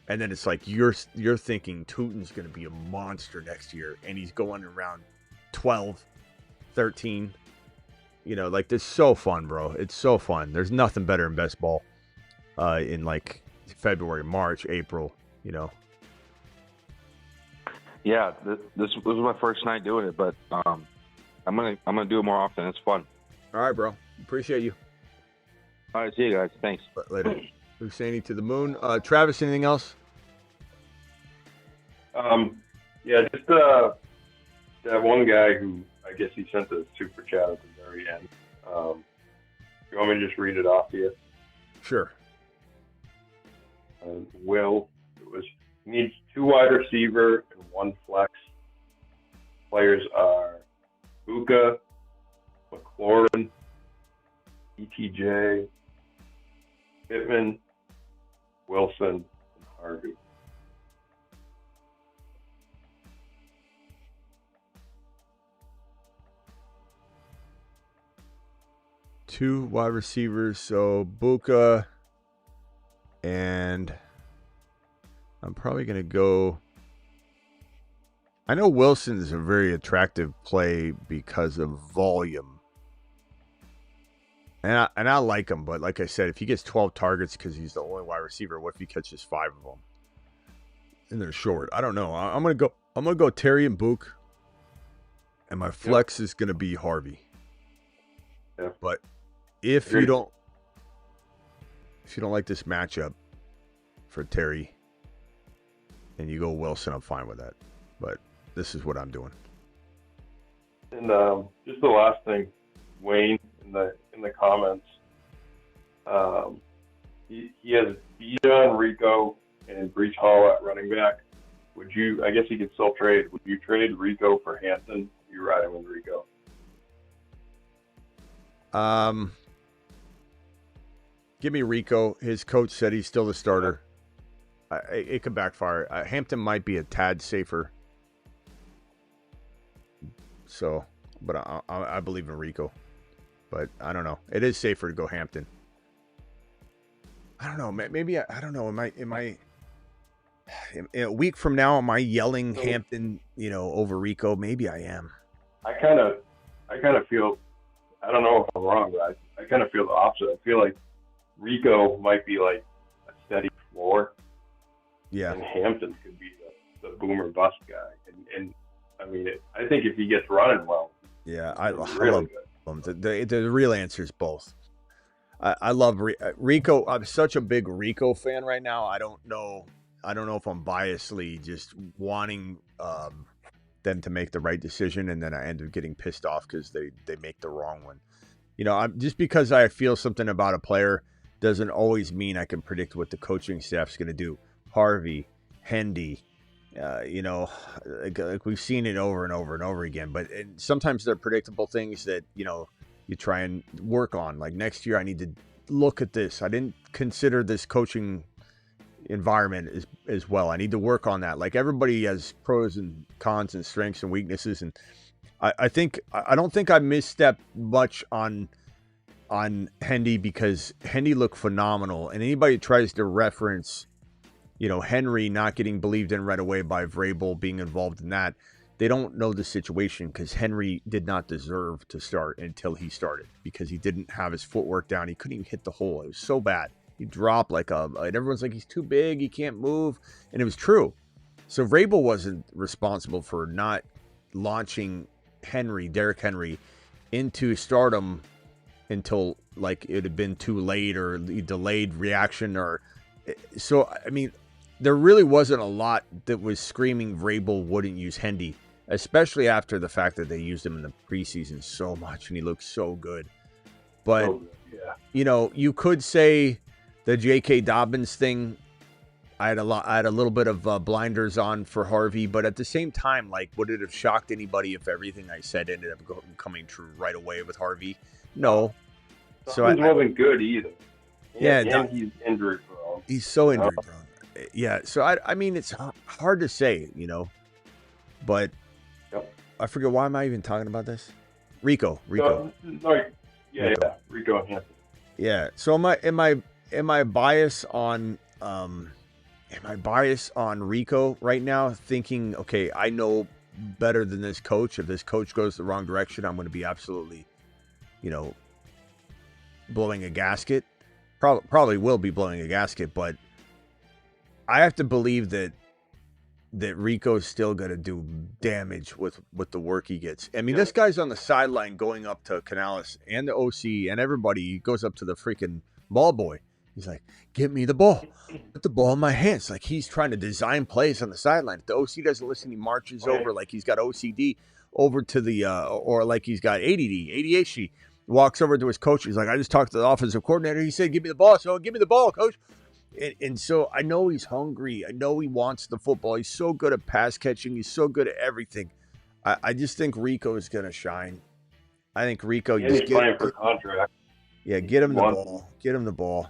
Speaker 1: And then it's like you're thinking Tootin's going to be a monster next year, and he's going around 12, 13. You know, like, this is so fun, bro. It's so fun. There's nothing better in best ball in, like, February, March, April, you know.
Speaker 8: Yeah, this was my first night doing it, but I'm gonna do it more often. It's fun.
Speaker 1: All right, bro. Appreciate you.
Speaker 8: All right, see you guys. Thanks.
Speaker 1: Later. Husseini to the moon. Travis, anything else?
Speaker 7: Yeah, just that one guy who, I guess he sent a super chat at the very end. You want me to just read it off to you?
Speaker 1: Sure.
Speaker 7: Will, he needs 2 wide receiver and 1 flex. Players are Buka, McLaurin, ETJ, Pittman, Wilson, and Harvey.
Speaker 1: Two wide receivers, so Buka, and I'm probably going to go. I know Wilson is a very attractive play because of volume. And I like him, but like I said, if he gets 12 targets because he's the only wide receiver, what if he catches 5 of them? And they're short. I don't know. I'm gonna go Terry and Book, and my flex is gonna be Harvey.
Speaker 7: Yeah.
Speaker 1: But if you don't like this matchup for Terry, and you go Wilson, I'm fine with that. But this is what I'm doing.
Speaker 7: And just the last thing, Wayne in the comments He has Bijan, Rico, and Breach Hall at running back. Would you? I guess he could still trade. Would you trade Rico for Hampton? You riding with Rico?
Speaker 1: Give me Rico. His coach said he's still the starter. It could backfire. Hampton might be a tad safer. So, but I believe in Rico. But I don't know. It is safer to go Hampton. I don't know. Maybe I don't know. Am I in a week from now? Am I yelling Hampton? Over Rico? Maybe I am.
Speaker 7: I kind of feel. I don't know if I'm wrong, but I kind of feel the opposite. I feel like Rico might be like a steady floor.
Speaker 1: Yeah.
Speaker 7: And Hampton could be the boomer bust guy. And I mean, I think if he gets running well.
Speaker 1: Yeah, I love
Speaker 7: good.
Speaker 1: The real answer is both. I love Rico. I'm such a big Rico fan right now. I don't know if I'm biasly just wanting them to make the right decision, and then I end up getting pissed off because they make the wrong one. I'm just because I feel something about a player doesn't always mean I can predict what the coaching staff's going to do. Harvey, Hendy, like we've seen it over and over and over again. But sometimes they're predictable things that you try and work on. Like next year, I need to look at this. I didn't consider this coaching environment as well. I need to work on that. Like everybody has pros and cons and strengths and weaknesses, and I don't think I misstepped much on Hendy because Hendy looked phenomenal. And anybody who tries to reference, Henry not getting believed in right away by Vrabel being involved in that, they don't know the situation because Henry did not deserve to start until he started because he didn't have his footwork down. He couldn't even hit the hole. It was so bad. He dropped and everyone's like, he's too big. He can't move. And it was true. So Vrabel wasn't responsible for not launching Derrick Henry, into stardom until like it had been too late or the delayed reaction so, I mean, there really wasn't a lot that was screaming Vrabel wouldn't use Hendy, especially after the fact that they used him in the preseason so much and he looked so good. But, you could say the J.K. Dobbins thing, I had a little bit of blinders on for Harvey, but at the same time, like, would it have shocked anybody if everything I said ended up coming true right away with Harvey? No.
Speaker 7: So Dobbins wasn't good either.
Speaker 1: And
Speaker 7: he's injury prone.
Speaker 1: He's so injury prone. Yeah, so I mean, it's hard to say, but I forget, why am I even talking about this? Rico.
Speaker 7: Rico and Hampton.
Speaker 1: Yeah. So am I biased on Rico right now, thinking, okay, I know better than this coach. If this coach goes the wrong direction, I'm going to be absolutely, blowing a gasket. Probably will be blowing a gasket, but I have to believe that Rico's still going to do damage with the work he gets. I mean, this guy's on the sideline going up to Canales and the OC and everybody. He goes up to the freaking ball boy. He's like, "Give me the ball. Put the ball in my hands." Like he's trying to design plays on the sideline. If the OC doesn't listen, he marches over like he's got OCD over to the or like he's got ADHD. Walks over to his coach. He's like, "I just talked to the offensive coordinator. He said, give me the ball. So give me the ball, coach." And so I know he's hungry. I know he wants the football. He's so good at pass catching. He's so good at everything. I just think Rico is going to shine. I think Rico.
Speaker 7: He's playing for contract.
Speaker 1: Yeah, get him the ball. Get him the ball.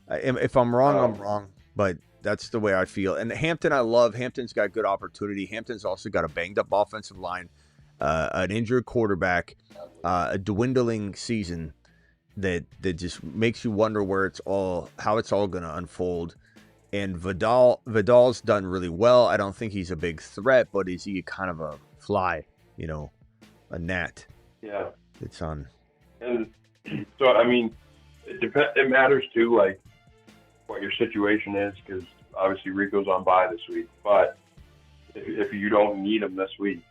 Speaker 1: If I'm wrong, I'm wrong. But that's the way I feel. And Hampton, I love. Hampton's got good opportunity. Hampton's also got a banged-up offensive line, an injured quarterback, a dwindling season that just makes you wonder how it's all going to unfold. And Vidal's done really well. I don't think he's a big threat, but is he kind of a fly, a gnat?
Speaker 7: Yeah.
Speaker 1: It's on.
Speaker 7: And so, I mean, it matters too, like what your situation is, because obviously Rico's on bye this week. But if you don't need him this week,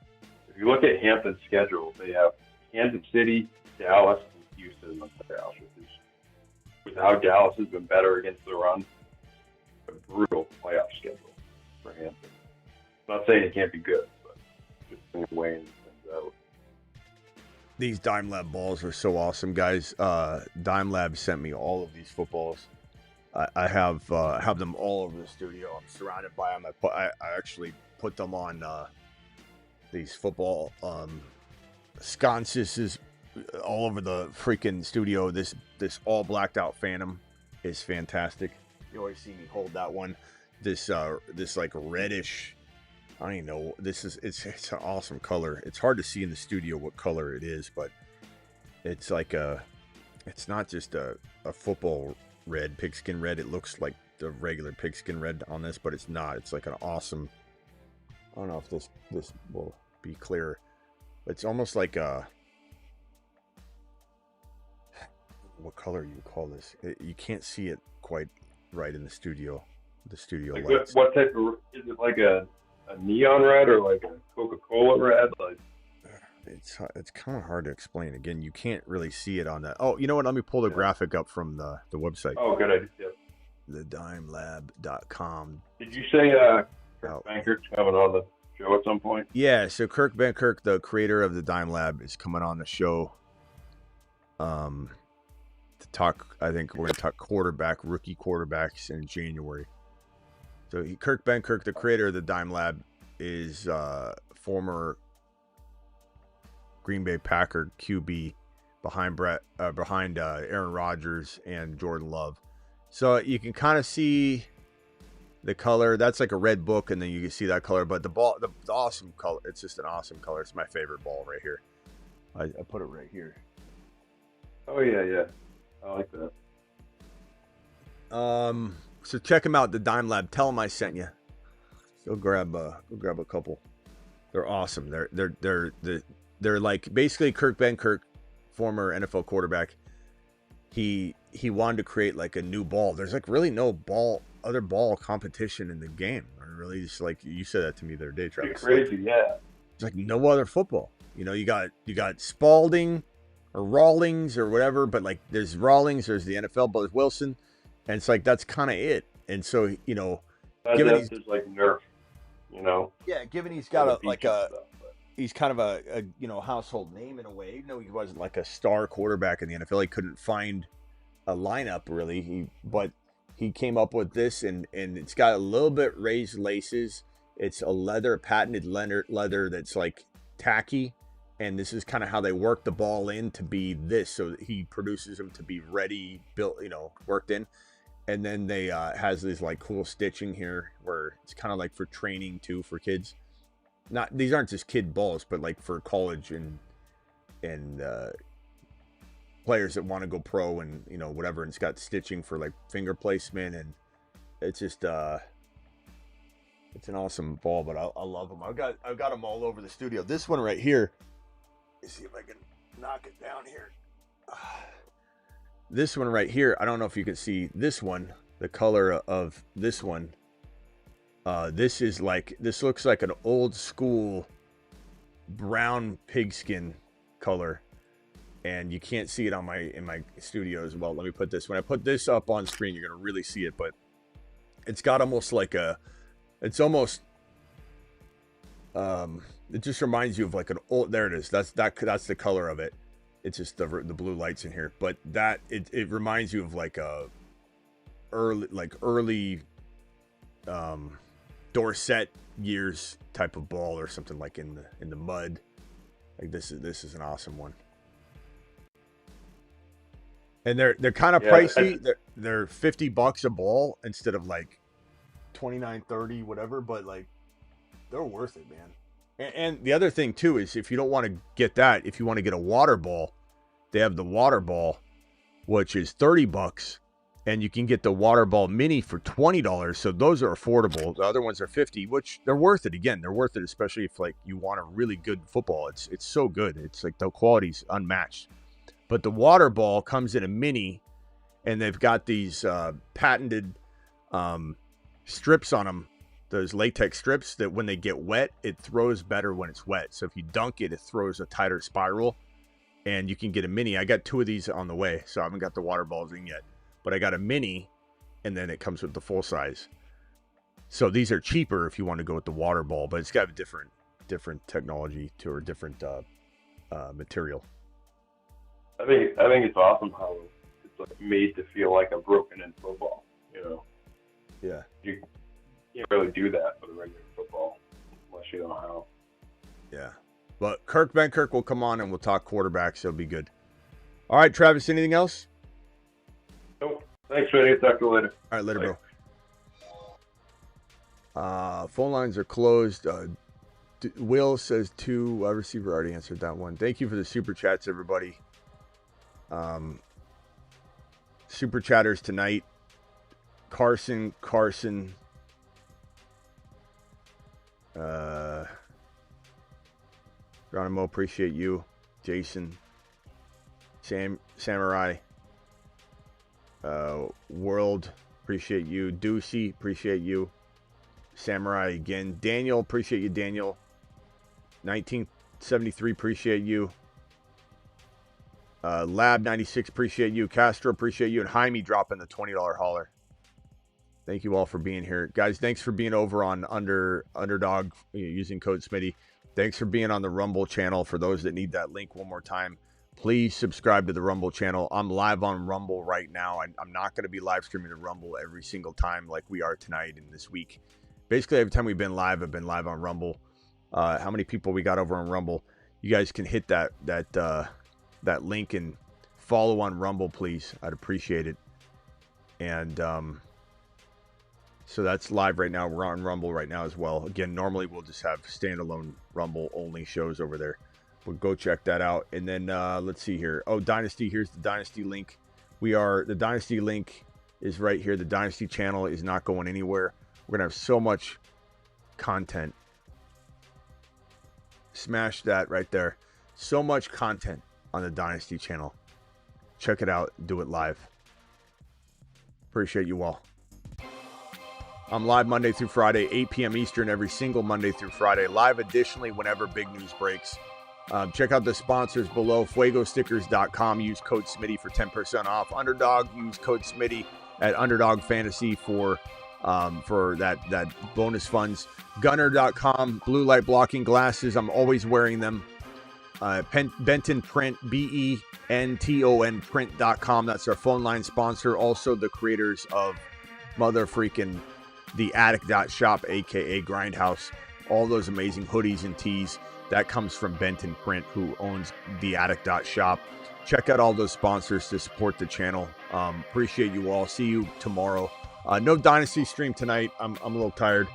Speaker 7: if you look at Hampton's schedule, they have Kansas City, Dallas, and Houston in the playoffs, which is, with how Dallas has been better against the run, a brutal playoff schedule for Hampton. I'm not saying it can't be good, but just in a way and out.
Speaker 1: These Dime Lab balls are so awesome, guys. Dime Lab sent me all of these footballs. I have them all over the studio. I'm surrounded by them. I actually put them on these football sconces all over the freaking studio. This all blacked out Phantom is fantastic. You always see me hold that one. This like reddish, I don't even know. It's an awesome color. It's hard to see in the studio what color it is, but it's like it's not just a football red, pigskin red. It looks like the regular pigskin red on this, but it's not. It's like an awesome, I don't know if this will be clear. It's almost like what color you call this? You can't see it quite right in the studio. The studio
Speaker 7: like
Speaker 1: lights.
Speaker 7: What type of, is it like a neon red or like a Coca-Cola red? Like,
Speaker 1: it's kind of hard to explain. Again, you can't really see it on that. Oh, you know what? Let me pull the graphic up from the website.
Speaker 7: Oh, good idea. Yep.
Speaker 1: TheDimeLab.com.
Speaker 7: Did you say Kirk Banker's coming on the show at some point?
Speaker 1: Yeah, so Kirk Benkirk, the creator of the Dime Lab, is coming on the show. To talk, I think we're going to talk rookie quarterbacks in January. So Kirk Benkirk, the creator of the Dime Lab, is former Green Bay Packer QB behind Aaron Rodgers and Jordan Love. So you can kind of see the color. That's like a red book, and then you can see that color. But the ball, the awesome color. It's just an awesome color. It's my favorite ball right here. I put it right here.
Speaker 7: Oh yeah. I like that.
Speaker 1: So check them out, the Dime Lab. Tell them I sent you. Go grab a couple. They're awesome. They're like basically Kirk Benkirk, former NFL quarterback. He wanted to create like a new ball. There's like really no other ball competition in the game. Or really, just like you said that to me the other day, Travis.
Speaker 7: It's crazy, yeah.
Speaker 1: It's like no other football. You know, you got Spalding or Rawlings or whatever, but like there's Rawlings, there's the NFL, but there's Wilson, and it's like that's kind of it. And so, you know,
Speaker 7: given he's like Nerf, you know.
Speaker 1: Yeah, given he's got he's kind of a you know, household name in a way. Even though he wasn't like a star quarterback in the NFL, he couldn't find a lineup really. But he came up with this, and it's got a little bit raised laces. It's a patented leather that's like tacky. And this is kind of how they work the ball in to be this. So he produces them to be ready, built, you know, worked in. And then they has this like cool stitching here where it's kind of like for training too for kids. These aren't just kid balls, but like for college and players that want to go pro and, you know, whatever. And it's got stitching for like finger placement, and it's just it's an awesome ball. But I love them. I've got them all over the studio. This one right here. Let's see if I can knock it down here. This one right here, I don't know if you can see this one, the color of this one. This looks like an old school brown pigskin color, and you can't see it in my studio as well. Let me put this. When I put this up on screen, you're gonna really see it, but it's got almost like it just reminds you of like an old. There it is. That's the color of it. It's just the blue lights in here, but it reminds you of like a early Dorset years type of ball or something, like in the mud. Like this is an awesome one. And they're kind of pricey. They're $50 a ball instead of like $29, $30, whatever. But like they're worth it, man. And the other thing too is if you don't want to get that, if you want to get a water ball, they have the water ball, which is $30, and you can get the water ball mini for $20. So those are affordable. The other ones are $50, which they're worth it. Again, they're worth it, especially if like you want a really good football. It's so good. It's like the quality's unmatched. But the water ball comes in a mini, and they've got these patented strips on them. Those latex strips that when they get wet, it throws better when it's wet. So if you dunk it, it throws a tighter spiral, and you can get a mini. I got 2 of these on the way, so I haven't got the water balls in yet, but I got a mini, and then it comes with the full size. So these are cheaper if you want to go with the water ball, but it's got a different technology to, or different material.
Speaker 7: I think it's awesome how it's like made to feel like a broken-in football. You know,
Speaker 1: Yeah.
Speaker 7: you can't really do that with a regular football unless you know how.
Speaker 1: Yeah. But Kirk Benkirk will come on and we'll talk quarterbacks, so it'll be good. All right, Travis, anything else?
Speaker 7: Nope. Thanks, Smitty. Talk to you later.
Speaker 1: All right, later,
Speaker 7: Bye.
Speaker 1: bro. Phone lines are closed. Will says 2 wide receiver. Already answered that one. Thank you for the super chats, everybody. Super chatters tonight. Carson. Geronimo, appreciate you. Jason. Samurai. World, appreciate you. Deucey, appreciate you. Samurai again. Daniel, appreciate you, Daniel. 1973, appreciate you. Lab 96, appreciate you. Castro, appreciate you. And Jaime dropping the $20 hauler. Thank you all for being here. Guys, thanks for being over on Underdog using code Smitty. Thanks for being on the Rumble channel. For those that need that link one more time, please subscribe to the Rumble channel. I'm live on Rumble right now. I'm not going to be live streaming the Rumble every single time like we are tonight and this week. Basically, every time we've been live, I've been live on Rumble. How many people we got over on Rumble? You guys can hit that link and follow on Rumble, please. I'd appreciate it. And so that's live right now. We're on Rumble right now as well. Again, normally we'll just have standalone Rumble only shows over there. We'll go check that out. And then let's see here. Oh, Dynasty. Here's the Dynasty link. The Dynasty link is right here. The Dynasty channel is not going anywhere. We're going to have so much content. Smash that right there. So much content on the Dynasty channel. Check it out. Do it live. Appreciate you all. I'm live Monday through Friday, 8 p.m. Eastern, every single Monday through Friday. Live additionally whenever big news breaks. Check out the sponsors below, fuegostickers.com. Use code Smitty for 10% off. Underdog, use code Smitty at Underdog Fantasy for that bonus funds. Gunner.com, blue light blocking glasses. I'm always wearing them. Benton Print, BENTON print.com. That's our phone line sponsor. Also the creators of motherfreaking the attic.shop, aka Grindhouse. All those amazing hoodies and tees. That comes from Benton Print, who owns the attic.shop. Check out all those sponsors to support the channel. Appreciate you all. See you tomorrow. No Dynasty stream tonight. I'm a little tired,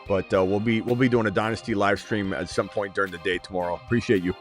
Speaker 1: but we'll be doing a Dynasty live stream at some point during the day tomorrow. Appreciate you.